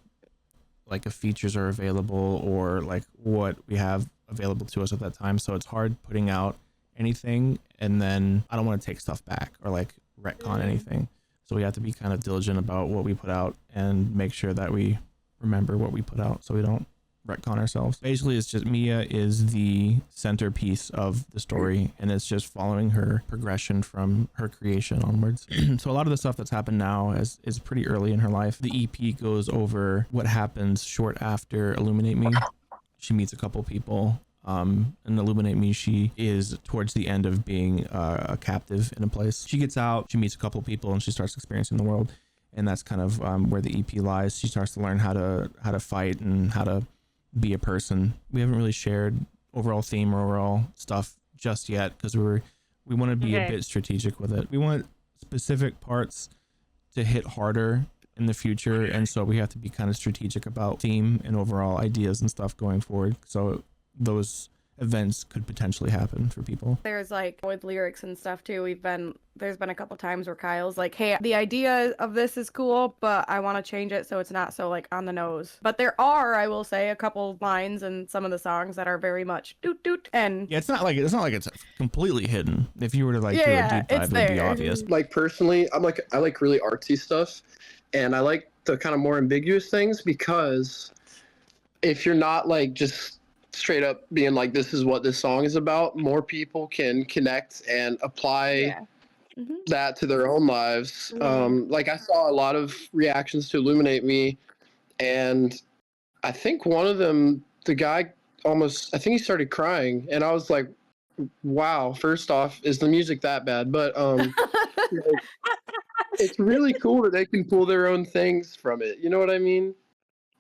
like if features are available or like what we have available to us at that time. So it's hard putting out anything, and then I don't want to take stuff back or like retcon anything. So we have to be kind of diligent about what we put out and make sure that we remember what we put out so we don't retcon ourselves. Basically, it's just Mia is the centerpiece of the story, and it's just following her progression from her creation onwards. So a lot of the stuff that's happened now is pretty early in her life. The EP goes over what happens short after Illuminate Me. She meets a couple people. And Illuminate Me, she is towards the end of being a captive in a place. She gets out, she meets a couple people, and she starts experiencing the world, and that's kind of where the EP lies. She starts to learn how to fight and how to be a person. We haven't really shared overall theme or overall stuff just yet, because we want to be a bit strategic with it. We want specific parts to hit harder in the future, and so we have to be kind of strategic about theme and overall ideas and stuff going forward, so those events could potentially happen for people. There's like with lyrics and stuff too, there's been a couple times where Kyle's like, hey, the idea of this is cool, but I want to change it so it's not so like on the nose. But there are, I will say, a couple lines in some of the songs that are very much doot doot, and it's not like it's completely hidden. If you were to like do a deep dive, it would be obvious. Like personally, I like really artsy stuff, and I like the kind of more ambiguous things, because if you're not like just straight up being like, this is what this song is about, more people can connect and apply that to their own lives. Like I saw a lot of reactions to Illuminate Me, and I think one of them, the guy I think he started crying, and I was like, Wow. First off, is the music that bad? But like, it's really cool that they can pull their own things from it. You know what I mean?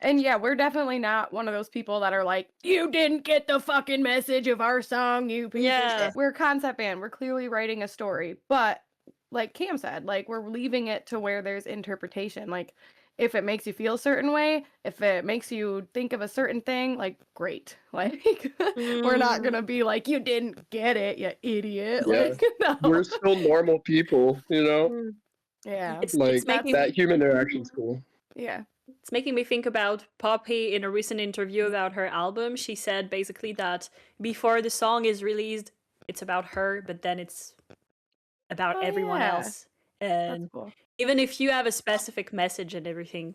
And yeah, we're definitely not one of those people that are like, you didn't get the fucking message of our song, you piece of Yeah. shit. We're a concept band. We're clearly writing a story. But like Cam said, like we're leaving it to where there's interpretation. Like if it makes you feel a certain way, if it makes you think of a certain thing, like great. Like we're not gonna be like, you didn't get it, you idiot. Yeah. Like no. We're still normal people, you know? Yeah. It's Like making that human interaction's cool. Yeah. It's making me think about Poppy in a recent interview about her album. She said basically that before the song is released, it's about her, but then it's about Oh, everyone yeah. else. That's And cool. even if you have a specific message and everything,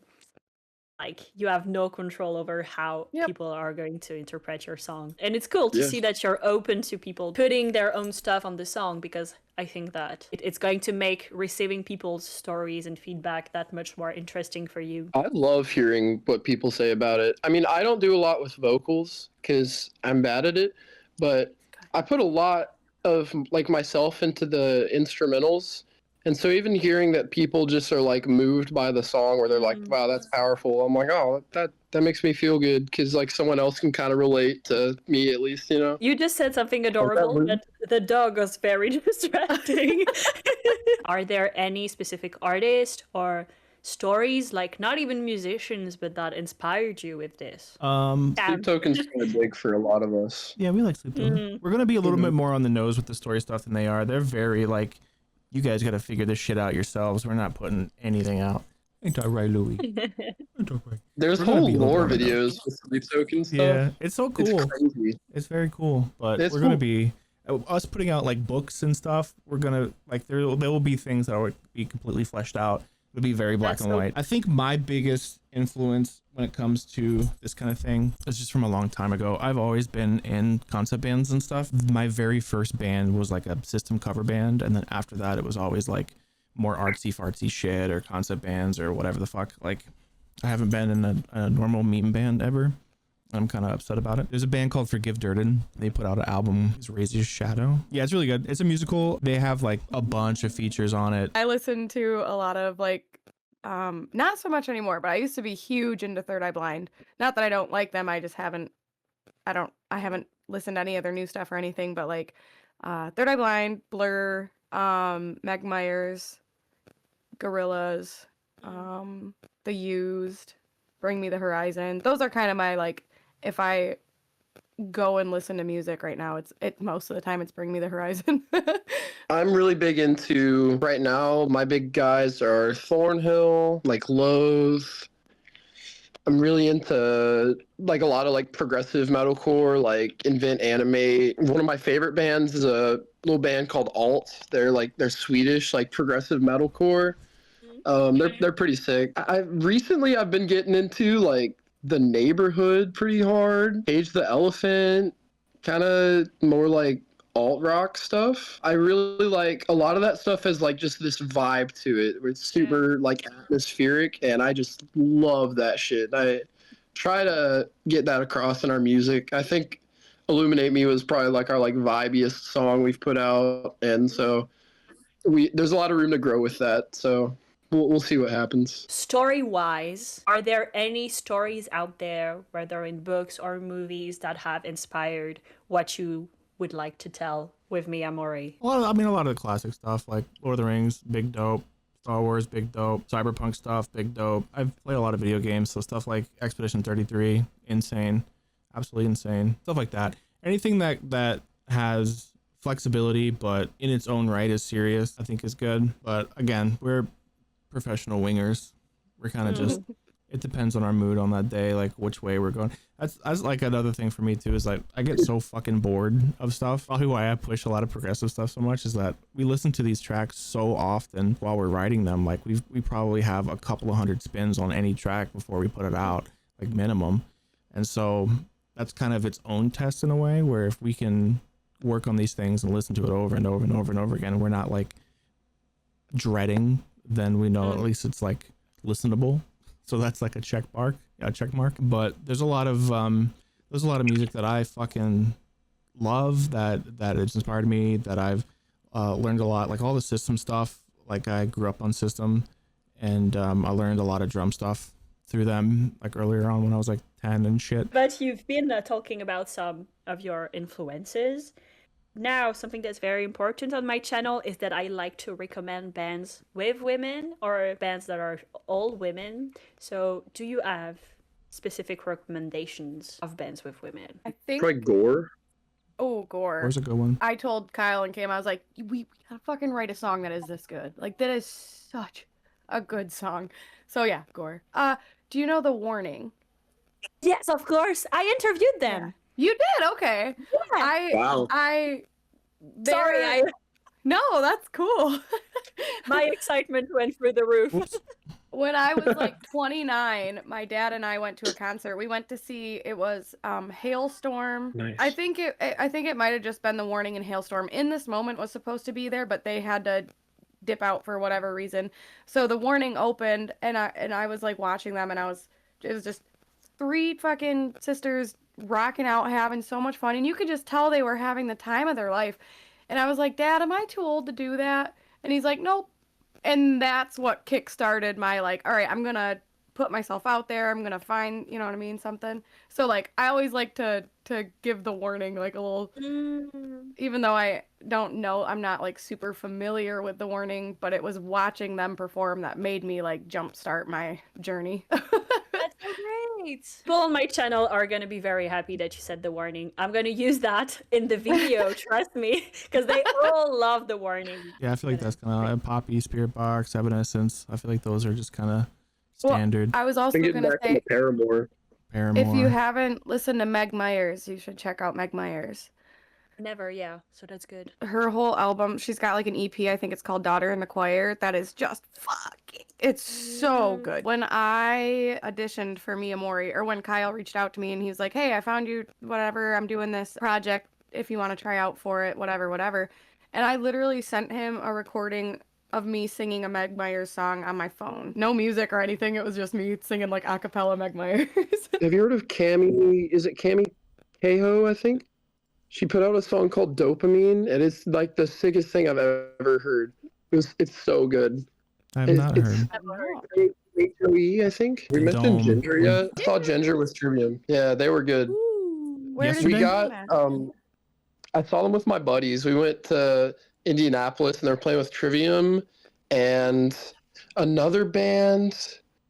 like you have no control over how Yep. people are going to interpret your song. And it's cool to Yeah. see that you're open to people putting their own stuff on the song, because I think that it's going to make receiving people's stories and feedback that much more interesting for you. I love hearing what people say about it. I mean, I don't do a lot with vocals because I'm bad at it, but I put a lot of like myself into the instrumentals. And so even hearing that people just are like moved by the song, where they're like, wow, that's powerful. I'm like, oh, that makes me feel good because like someone else can kind of relate to me at least, you know? You just said something adorable, rude? but the dog was very distracting. Are there any specific artists or stories, like not even musicians, but that inspired you with this? Sleep Token's kind of big for a lot of us. Yeah, we like Sleep Token. We're gonna be a little Mhm. bit more on the nose with the story stuff than they are. They're very like, you guys got to figure this shit out yourselves. We're not putting anything out. Ain't that right, Louis? Ain't that right? There's We're gonna whole be a little lore bit on the nose. videos with Sleep Token stuff. Yeah, it's so cool. It's crazy. It's very cool, but It's we're gonna cool. be us putting out like books and stuff. We're gonna like there will be things that will be completely fleshed out. It'll be very black That's and so- white. I think my biggest influence when it comes to this kind of thing is just from a long time ago. I've always been in concept bands and stuff. My very first band was like a system cover band, and then after that it was always like more artsy fartsy shit or concept bands or whatever the fuck. Like I haven't been in a normal meme band ever. I'm kind of upset about it. There's a band called Forgive Durden. They put out an album, it's Raise Your Shadow. Yeah, it's really good. It's a musical. They have like a bunch of features on it. I listen to a lot of like not so much anymore, but I used to be huge into Third Eye Blind. Not that I don't like them, I just haven't listened to any of their new stuff or anything, but like Third Eye Blind, Blur, Meg Myers, Gorillaz, The Used, Bring Me the Horizon. Those are kind of my like, if I go and listen to music right now, it's most of the time it's Bring Me the Horizon. I'm really big into right now. My big guys are Thornhill, like Loathe. I'm really into like a lot of like progressive metalcore, like Invent Animate. One of my favorite bands is a little band called Alt. They're Swedish, like progressive metalcore. They're pretty sick. I've been getting into like The Neighborhood pretty hard. Cage the Elephant, kind of more like alt rock stuff. I really like a lot of that stuff has like just this vibe to it where it's super like atmospheric, and I just love that shit. I try to get that across in our music. I think Illuminate Me was probably like our like vibiest song we've put out, and so there's a lot of room to grow with that. So we'll see what happens. Story-wise, are there any stories out there, whether in books or movies, that have inspired what you would like to tell with Miyamorii? Well, I mean, a lot of the classic stuff like Lord of the Rings, big dope. Star Wars, big dope. Cyberpunk stuff, big dope. I've played a lot of video games, so stuff like Expedition 33, insane. Absolutely insane. Stuff like that. Anything that has flexibility, but in its own right is serious, I think is good. But again, we're professional wingers. We're kind of just, it depends on our mood on that day, like which way we're going. That's like another thing for me too, is like I get so fucking bored of stuff. Probably why I push a lot of progressive stuff so much is that we listen to these tracks so often while we're writing them. Like we probably have a couple of hundred spins on any track before we put it out, like minimum. And so that's kind of its own test in a way, where if we can work on these things and listen to it over and over and over and over again, we're not like dreading, then we know at least it's like listenable. So that's like a check mark. But there's a lot of music that I fucking love that it's inspired me, that I've learned a lot, like all the system stuff. Like I grew up on system, and I learned a lot of drum stuff through them, like earlier on when I was like 10 and shit. But you've been talking about some of your influences. Now, something that's very important on my channel is that I like to recommend bands with women or bands that are all women. So, do you have specific recommendations of bands with women? I think. Try Gore. Oh, Gore. Where's a good one? I told Kyle and Cam, I was like, we gotta fucking write a song that is this good. Like, that is such a good song. So yeah, Gore. Do you know The Warning? Yes, of course. I interviewed them. You did? Okay. Yeah. Wow. Sorry, No, that's cool. my excitement went through the roof. When I was like 29, my dad and I went to a concert. We went to see, it was Hailstorm. Nice. I think it might have just been The Warning and Hailstorm. In This Moment was supposed to be there, but they had to dip out for whatever reason. So The Warning opened, and I was like watching them, and it was just three fucking sisters rocking out, having so much fun, and you could just tell they were having the time of their life. And I was like, Dad, am I too old to do that? And he's like, nope. And that's what kickstarted my, like, all right, I'm gonna put myself out there. I'm gonna find, you know what I mean, something. So like, I always like to give The Warning like a little, even though I don't know, I'm not like super familiar with The Warning, but it was watching them perform that made me like jumpstart my journey. That's so great. People on my channel are going to be very happy that you said The Warning. I'm going to use that in the video, trust me, because they all love The Warning. Yeah, I feel like that's kind of Poppy, Spirit Box, Evanescence. I feel like those are just kind of standard. I was also I'm getting gonna back say, into Paramore. Paramore. if you haven't listened to Meg Myers, you should check out Meg Myers. Never, yeah. So that's good. Her whole album, she's got like an EP, I think it's called Daughter in the Choir, that is just fucking, it's so good. When I auditioned for Miamorii, or when Kyle reached out to me and he was like, hey, I found you, whatever, I'm doing this project, if you want to try out for it, whatever. And I literally sent him a recording of me singing a Meg Myers song on my phone. No music or anything, it was just me singing like a cappella Meg Myers. Have you heard of Cami? Is it Cami Cahoe, I think? She put out a song called Dopamine, and it's like the sickest thing I've ever heard. It's so good. I have not heard. HOE, I think. We mentioned Dome. Ginger yet? I saw Ginger with Trivium. Yeah, they were good. Where did Yesterday? We you got do that? I saw them with my buddies. We went to Indianapolis and they were playing with Trivium and another band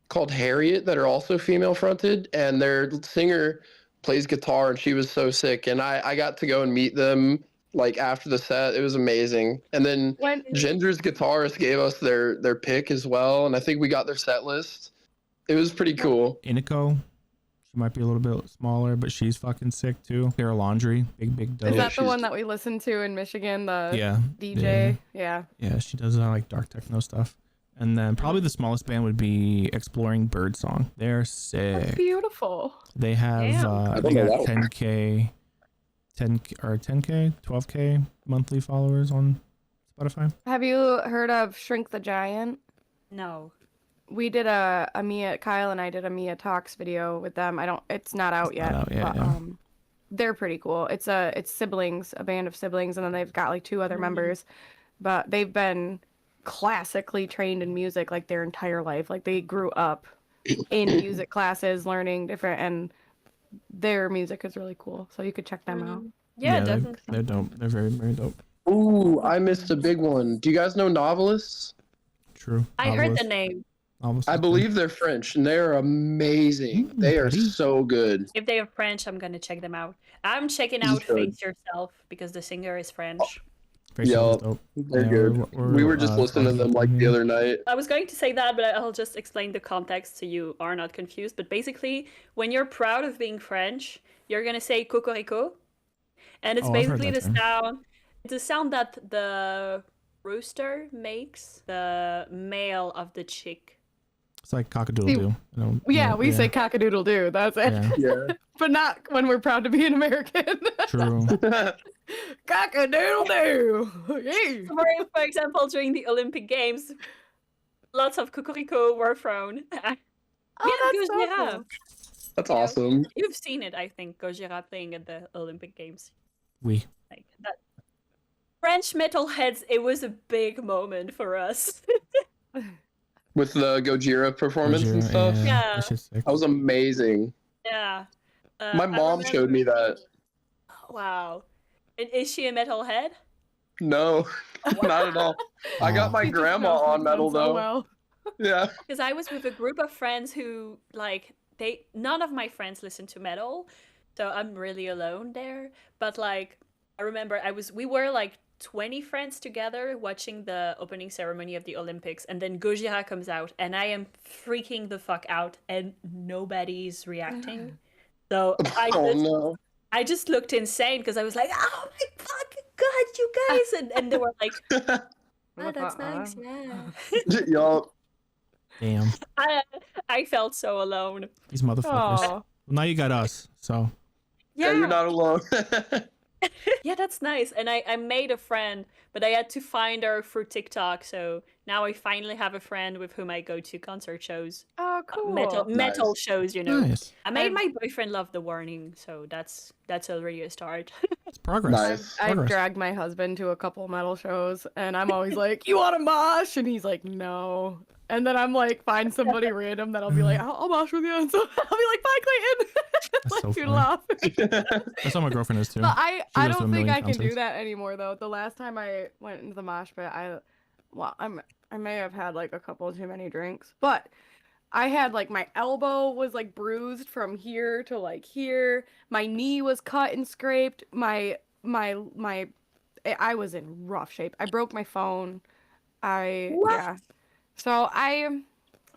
called Harriet that are also female fronted, and their singer plays guitar, and she was so sick. And I got to go and meet them like after the set. It was amazing. And then When Ginger's guitarist gave us their pick as well, and I think we got their set list. It was pretty cool. Iniko. She might be a little bit smaller, but she's fucking sick too. Sarah Laundry, big dope. is that the she's- one that we listened to in Michigan, the Yeah. DJ? Yeah. Yeah, she does like dark techno stuff. And then probably the smallest band would be Exploring Birdsong. They're That's sick. beautiful. They have Damn. I they don't know got that one. 10k, 12k monthly followers on Spotify. Have you heard of Shrink the Giant? No. We did Kyle and I did a Mia Talks video with them. It's not out yet. not out yet, but, yeah. they're pretty cool. It's siblings, a band of siblings, and then they've got like two other members, but they've been classically trained in music like their entire life. Like they grew up in music classes, learning different, and their music is really cool. So you could check them out. Yeah, they're, definitely. they're dope. They're very, very dope. Ooh, I missed a big one. Do you guys know Novelists? True. I heard the Novelist- name. novelist I is good. believe they're French, and they're amazing. Ooh, They are buddy. so good. If they are French, I'm gonna check them out. I'm checking You out should. Face Yourself because the singer is French. Very cool, Yup. dope. They're Yeah, good. We were just listening to them like the other night. I was going to say that, but I'll just explain the context so you are not confused. But basically, when you're proud of being French, you're gonna say cocorico, and it's Oh, I've heard basically the that term. sound. It's the sound that the rooster makes, the male of the chick. It's like cockadoodle doo. Yeah, we say cockadoodle doo. That's it. Yeah, Yeah. But not when we're proud to be an American. true. Cockadoodle doo. Yeah. For example, during the Olympic Games, lots of cocorico were thrown. Oh, Yeah, that's so Gojira. cool. That's awesome. You've seen it, I think, Gojira playing at the Olympic Games. We. Like that. French metalheads, it was a big moment for us. With the Gojira performance and Gojira, stuff. Yeah. That shit's sick. That was amazing. Yeah. My I mom showed me that. Wow. And is she a metalhead? No, not at all. I got my She just grandma knows on my metal son so though. well. Yeah. Because I was with a group of friends who like none of my friends listen to metal, so I'm really alone there. But like I remember we were like 20 friends together watching the opening ceremony of the Olympics, and then Gojira comes out, and I am freaking the fuck out, and nobody's reacting. So Oh I just looked insane because I was like, "Oh my fucking god, you guys!" And they were like, "Oh, that's nice, yeah." no. Y'all. Damn. I felt so alone. These motherfuckers. Aw. Well, now you got us. So Yeah, you're not alone. Yeah, that's nice. And I made a friend, but I had to find her through TikTok. So now I finally have a friend with whom I go to concert shows, Oh, cool. metal shows. You know, nice. I made my boyfriend love The Warning, so that's already a start. It's progress. Nice. I've Progress. dragged my husband to a couple metal shows, and I'm always like, "You want to mosh?" And he's like, "No." And then I'm like, find somebody random that I'll be like, "I'll mosh with you." And so I'll be like, "Bye, Clayton." That's Like, so you're funny. laughing. That's how my girlfriend is too. But I She goes to a don't think million I can do concerts. that anymore though. The last time I went into the mosh pit, I may have had like a couple too many drinks, but I had like my elbow was like bruised from here to like here. My knee was cut and scraped. I was in rough shape. I broke my phone. Yeah. So I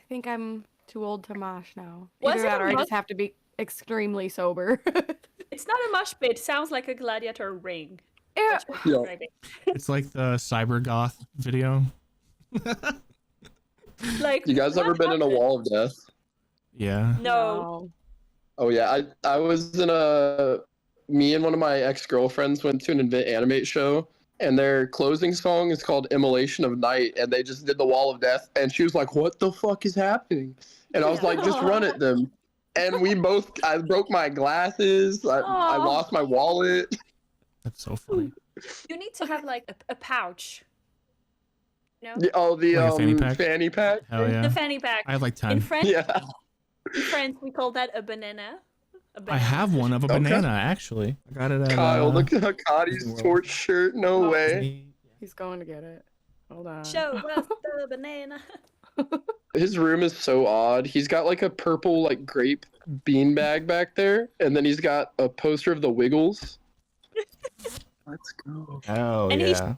think I'm too old to mosh now. Was Either it that a or I mosh- just have to be extremely sober. It's not a mosh pit. Sounds like a gladiator ring. Yeah. That's what Yeah. I'm describing. It's like the cyber goth video. Like, You guys ever what been in a happened? wall of death? Yeah. No. Oh yeah, I was in me and one of my ex-girlfriends went to an Invent Animate show, and their closing song is called Immolation of Night, and they just did the wall of death, and she was like, "What the fuck is happening?" And I was like, "Just run at them." And I broke my glasses, I Aw. lost my wallet. That's so funny. You need to have like a pouch. You know? The Like a fanny pack? fanny pack. Hell yeah. The fanny pack. I have like In 10. French, Yeah. we call that a banana. I have one of a Okay. banana actually. I got it at Kyle, look at Disney Cotty's World. torch shirt. No way. He's going to get it. Hold on. Show us the banana. His room is so odd. He's got like a purple like grape beanbag back there, and then he's got a poster of the Wiggles. Let's go. Oh And yeah.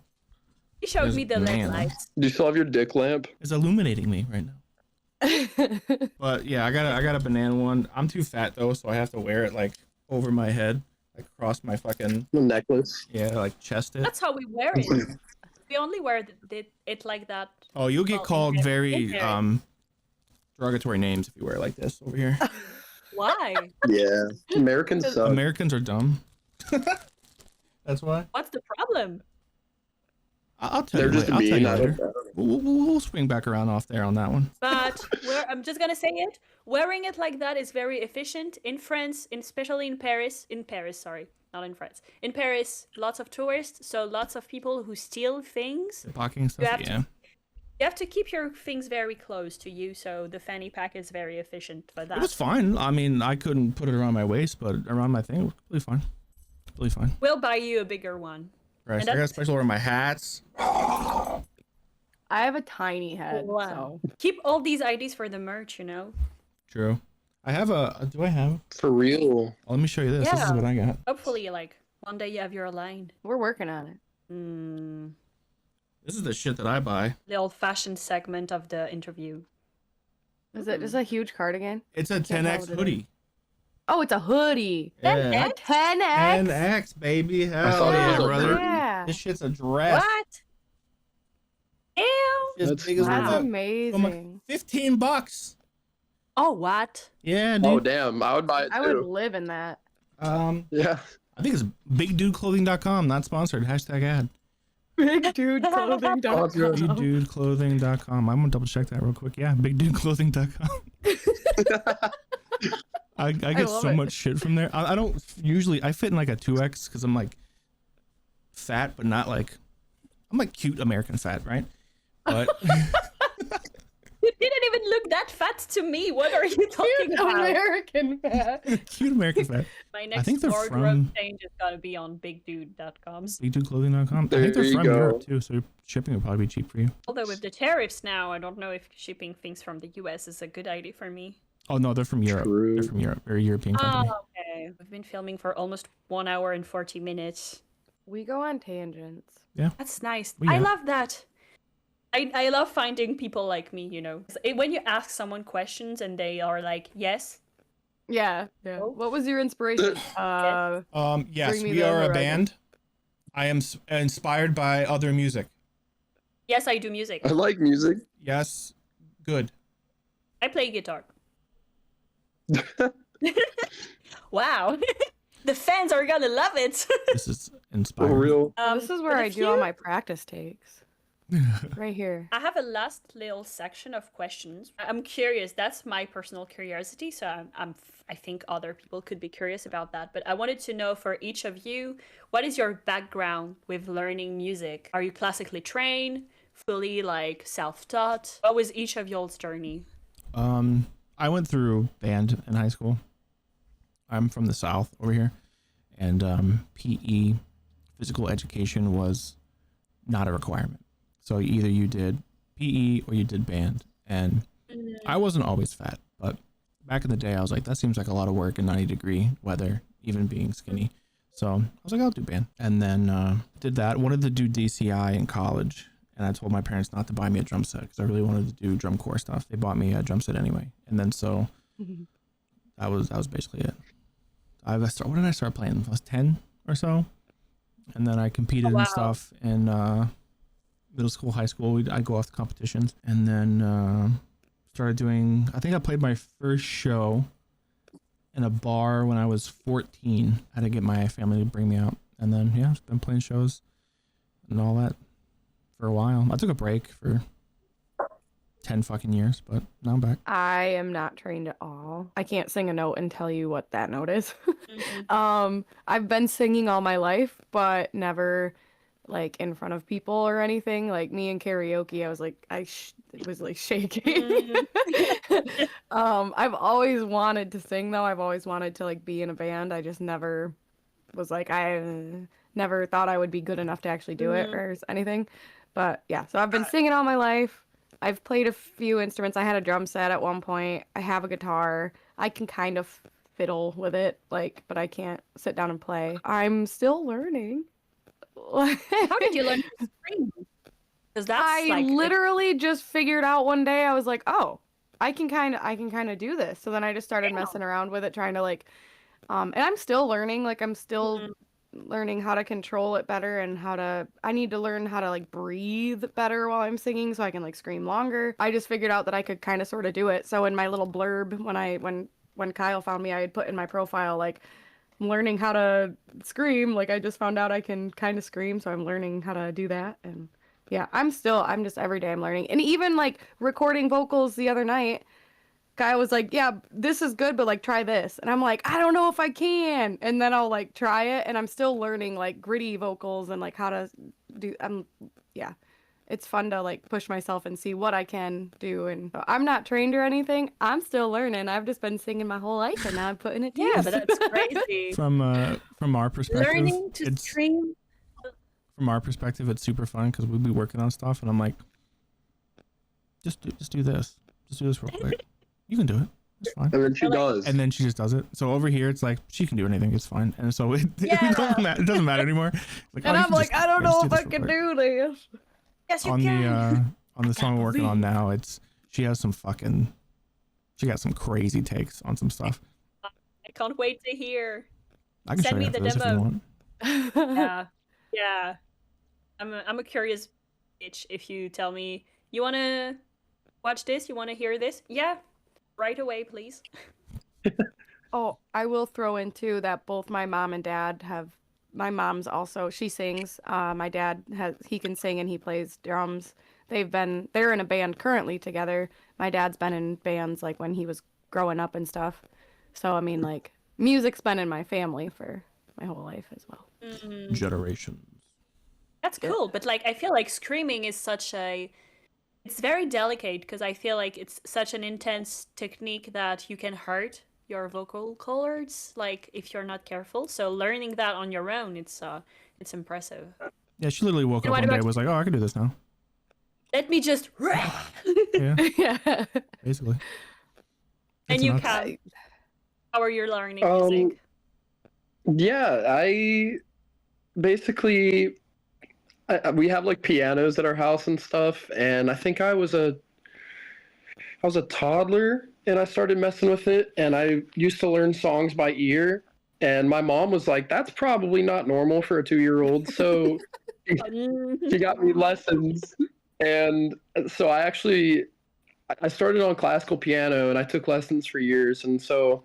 He showed There's me the LED banana. lights. Do you still have your dick lamp? It's illuminating me right now. But yeah, I got a banana one. I'm too fat though, so I have to wear it like over my head, like across my fucking The necklace. like chest it. That's how we wear it. We only wear it like that. Oh, you'll get Well, called in very there. derogatory names if you wear it like this over here. Why? Yeah. Americans suck. Americans are dumb. That's why. What's the problem? I'll tell They're you. just I'll tell mean. you I later. don't know. We'll swing back around off there on that one. But I'm just gonna say it. Wearing it like that is very efficient in France, especially in Paris. In Paris, sorry, not in France. In Paris, lots of tourists, so lots of people who steal things. Pocketing stuff. have to- Yeah. You have to keep your things very close to you, so the fanny pack is very efficient for It was that. fine. I mean, I couldn't put it around my waist, but around my thing, it was completely fine. Completely fine. We'll buy you a bigger one. Right. And So I got a that's- special order of my hats. I have a tiny head. Wow. So. Keep all these IDs for the merch, you know? True. I have a. Do I have? For real. Oh, let me show you this. This is Yeah. what I got. Hopefully, like, one day you have your line. We're working on it. This is the shit that I buy. The old-fashioned segment of the interview. Is it just a huge cardigan? It's a Can't tell 10x what it is. hoodie. Oh, it's a hoodie. Yeah. A 10X? 10x, baby. Hell thought it yeah, was a brother. hoodie. Yeah. This shit's a dress. What? Ew! As That's big as weird. That's what? amazing. $15. Oh, what? Yeah, dude. Oh damn, I would buy it I would too. live in that. Yeah. I think it's bigdudeclothing.com, not sponsored. Hashtag ad. Big dude clothing. Bigdudeclothing.com. I'm gonna double check that real quick. Yeah, bigdudeclothing.com. I get love so it. much shit from there. I don't usually. I fit in like a 2X because I'm like fat, but not like I'm like cute American fat, right? But You didn't even look that fat to me. What are you talking about? American fat. cute American fat. My I think next they're wardrobe from change is gotta be on bigdude.com. BigDudeClothing.com. I There think they're you from go. Europe too, so shipping would probably be cheap for you. Although with the tariffs now, I don't know if shipping things from the US is a good idea for me. Oh no, they're from Europe. True. They're from Europe. They're a European company. Oh, okay. We've been filming for almost 1 hour and 40 minutes. We go on tangents. That's nice. We I got- love that. I love finding people like me, you know. When you ask someone questions and they are like, yes. Yeah. Oh. What was your inspiration? Yes, Bring me we the are a horizon. band. I am inspired by other music. Yes, I do music. I like music. Yes, good. I play guitar. Wow. The fans are gonna love it. This is For inspiring. real. This is but where I if do all you- my practice takes. Right here. I have a last little section of questions. I'm curious. That's my personal curiosity. So I think other people could be curious about that. But I wanted to know for each of you, what is your background with learning music? Are you classically trained, fully like self-taught? What was each of y'all's journey? I went through band in high school. I'm from the South over here, and PE, physical education, was not a requirement. So either you did PE or you did band, and I wasn't always fat, but back in the day, I was like, that seems like a lot of work in 90-degree weather, even being skinny. So I was like, I'll do band, and then did that. Wanted to do DCI in college, and I told my parents not to buy me a drum set because I really wanted to do drum corps stuff. They bought me a drum set anyway, and then so that was basically it. When did I start playing? I was 10 or so, and then I competed wow. and stuff in middle school, high school. I'd go off to competitions, and then started doing. I think I played my first show in a bar when I was 14. I had to get my family to bring me out, and then yeah, I've been playing shows and all that for a while. I took a break for 10 fucking years, but now I'm back. I am not trained at all. I can't sing a note and tell you what that note is. I've been singing all my life, but never like in front of people or anything. Like me in karaoke, I was like, it was like shaking. I've always wanted to sing though. I've always wanted to like be in a band. I just never was like, I never thought I would be good enough to actually do it or anything. But yeah, so I've been singing all my life. I've played a few instruments. I had a drum set at one point. I have a guitar. I can kind of fiddle with it, like, but I can't sit down and play. I'm still learning. How did you learn to scream? Because that's I like literally just figured out one day. I was like, oh, I can kind of do this. So then I just started messing around with it, trying to like, and I'm still learning. Like I'm still learning how to control it better and I need to learn how to like breathe better while I'm singing so I can like scream longer. I just figured out that I could kind of sort of do it. So in my little blurb when Kyle found me, I had put in my profile like I'm learning how to scream. Like I just found out I can kind of scream, so I'm learning how to do that. And yeah, I'm just every day I'm learning. And even like recording vocals the other night, Guy was like, yeah, this is good, but like try this. And I'm like, I don't know if I can. And then I'll like try it, and I'm still learning like gritty vocals and like how to do yeah. It's fun to like push myself and see what I can do. And I'm not trained or anything. I'm still learning. I've just been singing my whole life, and now I'm putting it to yeah, use. but that's crazy. From our perspective, Learning to scream. from our perspective, it's super fun because we'll be working on stuff, and I'm like, just do this real quick. You can do it. It's fine. And then she does. And then she just does it. So over here, it's like she can do anything. It's fine. And so it doesn't matter anymore. Like, And you I'm can like, just- I don't yeah, just know if this I real can quick. do this. Yes, you On can. the song we're working on now, she has she got some crazy takes on some stuff. I can't wait to hear. I can Send show me you the after this if you demo. want. Yeah. I'm a curious bitch. If you tell me you wanna watch this, you wanna hear this, yeah, right away, please. Oh, I will throw in too that both my mom and dad have. My mom's also, she sings. My dad he can sing and he plays drums. They're in a band currently together. My dad's been in bands like when he was growing up and stuff. So I mean, like music's been in my family for my whole life as well. Generations. That's cool, but like I feel like screaming is it's very delicate because I feel like it's such an intense technique that you can hurt your vocal cords like if you're not careful. So learning that on your own, it's impressive. Yeah, she literally woke And up what one day about- and was like, "Oh, I can do this now." Let me just Yeah, Yeah. basically. and It's you nuts. can. How are you learning music? Yeah, I basically we have like pianos at our house and stuff, and I think I was a toddler and I started messing with it, and I used to learn songs by ear, and my mom was like, "That's probably not normal for a 2-year-old," so she got me lessons, and so I started on classical piano and I took lessons for years, and so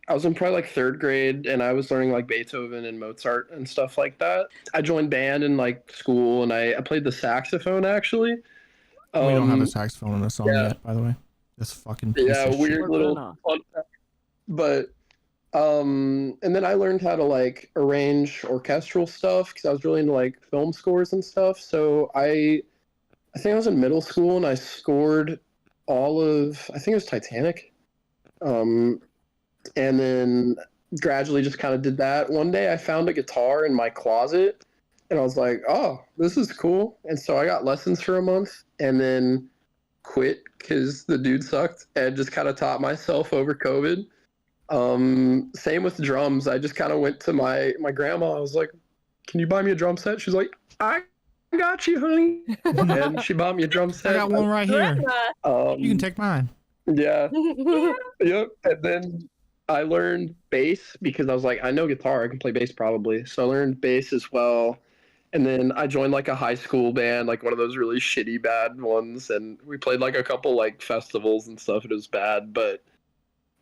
I was in probably like 3rd grade and I was learning like Beethoven and Mozart and stuff like that. I joined band in like school and I played the saxophone actually. We don't have a Um, saxophone in the song yeah. yet, by the way. This fucking piece yeah, of shit. weird We're little gonna. fun fact. But and then I learned how to like arrange orchestral stuff because I was really into like film scores and stuff. So I think I was in middle school and I scored all of I think it was Titanic. And then gradually just kind of did that. One day I found a guitar in my closet and I was like, "Oh, this is cool." And so I got lessons for a month and then quit because the dude sucked and just kind of taught myself over COVID. Same with drums. I just kind of went to my grandma. I was like, "Can you buy me a drum set?" She's like, "I got you, honey." And she bought me a drum I set. got one right here. Grandma. You can take mine. Yeah. Yep. And then I learned bass because I was like, I know guitar, I can play bass probably. So I learned bass as well. And then I joined like a high school band, like one of those really shitty bad ones, and we played like a couple like festivals and stuff. It was bad, but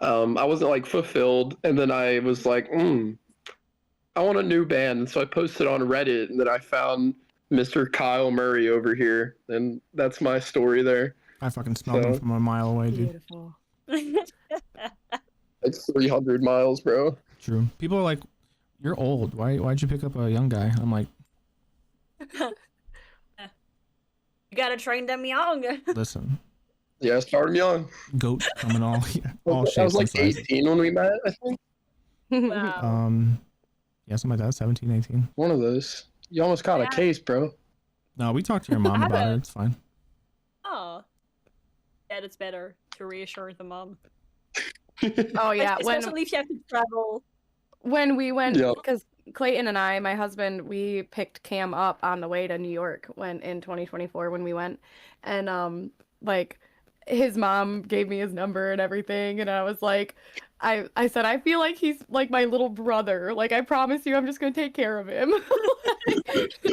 I wasn't like fulfilled. And then I was like, I want a new band. And so I posted on Reddit, and then I found Mr. Kyle Murray over here, and that's my story there. I fucking smelled him So- from a mile away, dude. Beautiful. Like 300 miles, bro. True. People are like, "You're old. Why'd you pick up a young guy?" I'm like, You gotta train them young. "Listen, Yeah, I started young. goat coming all all I was shapes like and sizes." 18 when we met, I think. Wow. Yeah, something like that. 17, 18. One of those. You almost caught a Yeah. case, bro. No, we talked to your mom about it. It's fine. Oh. Yeah, that's better to reassure the mom. Oh yeah, Especially if you have to travel. when we went, Yeah. because Clayton and I, my husband, we picked Cam up on the way to New York when in 2024 when we went, and like his mom gave me his number and everything, and I was like, I said I feel like he's like my little brother. Like I promise you, I'm just gonna take care of him.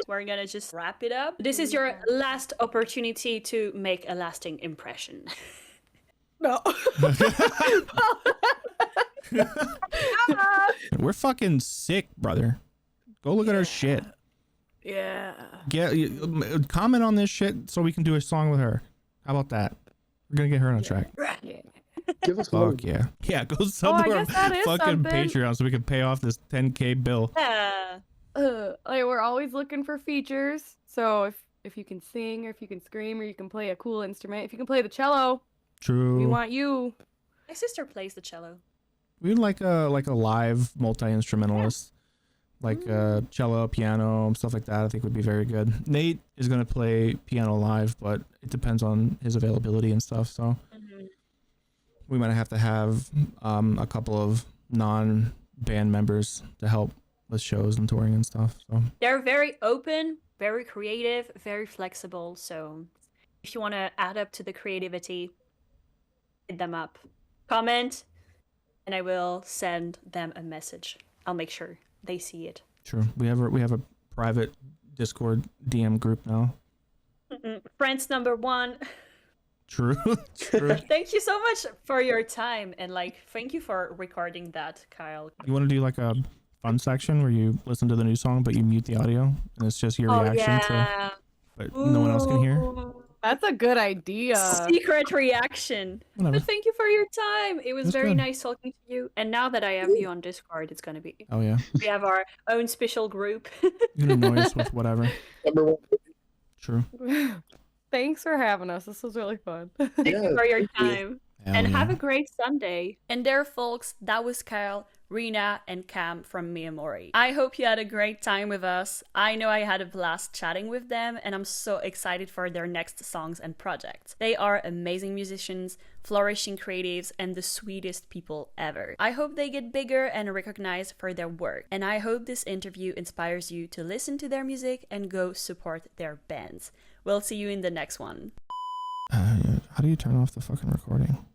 We're gonna just wrap it up. This is your last opportunity to make a lasting impression. No. We're fucking sick, brother. Go look at our shit. Yeah. Comment on this shit so we can do a song with her. How about that? We're gonna get her on a track. Yeah. Give us one. Fuck yeah. Yeah, go sub I to our guess that is fucking something. Patreon so we can pay off this 10K bill. Yeah. Like we're always looking for features. So if you can sing or if you can scream or you can play a cool instrument, if you can play the cello, True. we want you. My sister plays the cello. We'd like a live multi-instrumentalist. Like cello, piano, stuff like that. I think would be very good. Nate is gonna play piano live, but it depends on his availability and stuff. So we might have to have a couple of non-band members to help with shows and touring and stuff. So They're very open, very creative, very flexible. So if you want to add up to the creativity, hit them up. Comment, and I will send them a message. I'll make sure they see it. true. We have a private Discord DM group now. Friends number 1. True. True. Thank you so much for your time, and thank you for recording that, Kyle. You want to do like a fun section where you listen to the new song but you mute the audio and it's just your reaction to, but no one else can hear? Ooh. That's a good idea. Secret reaction. Whatever. But thank you for your time. It was That's very good. nice talking to you. And now that I have you on Discord, it's gonna be. Oh yeah. We have our own special group. You can annoy us with whatever. Number one. True. Thanks for having us. This was really fun. Thank you for your time. Hell And yeah. have a great Sunday. And there, folks, that was Kyle, Rena, and Cam from Miamorii. I hope you had a great time with us. I know I had a blast chatting with them, and I'm so excited for their next songs and projects. They are amazing musicians, flourishing creatives, and the sweetest people ever. I hope they get bigger and recognized for their work. And I hope this interview inspires you to listen to their music and go support their bands. We'll see you in the next one. How do you turn off the fucking recording?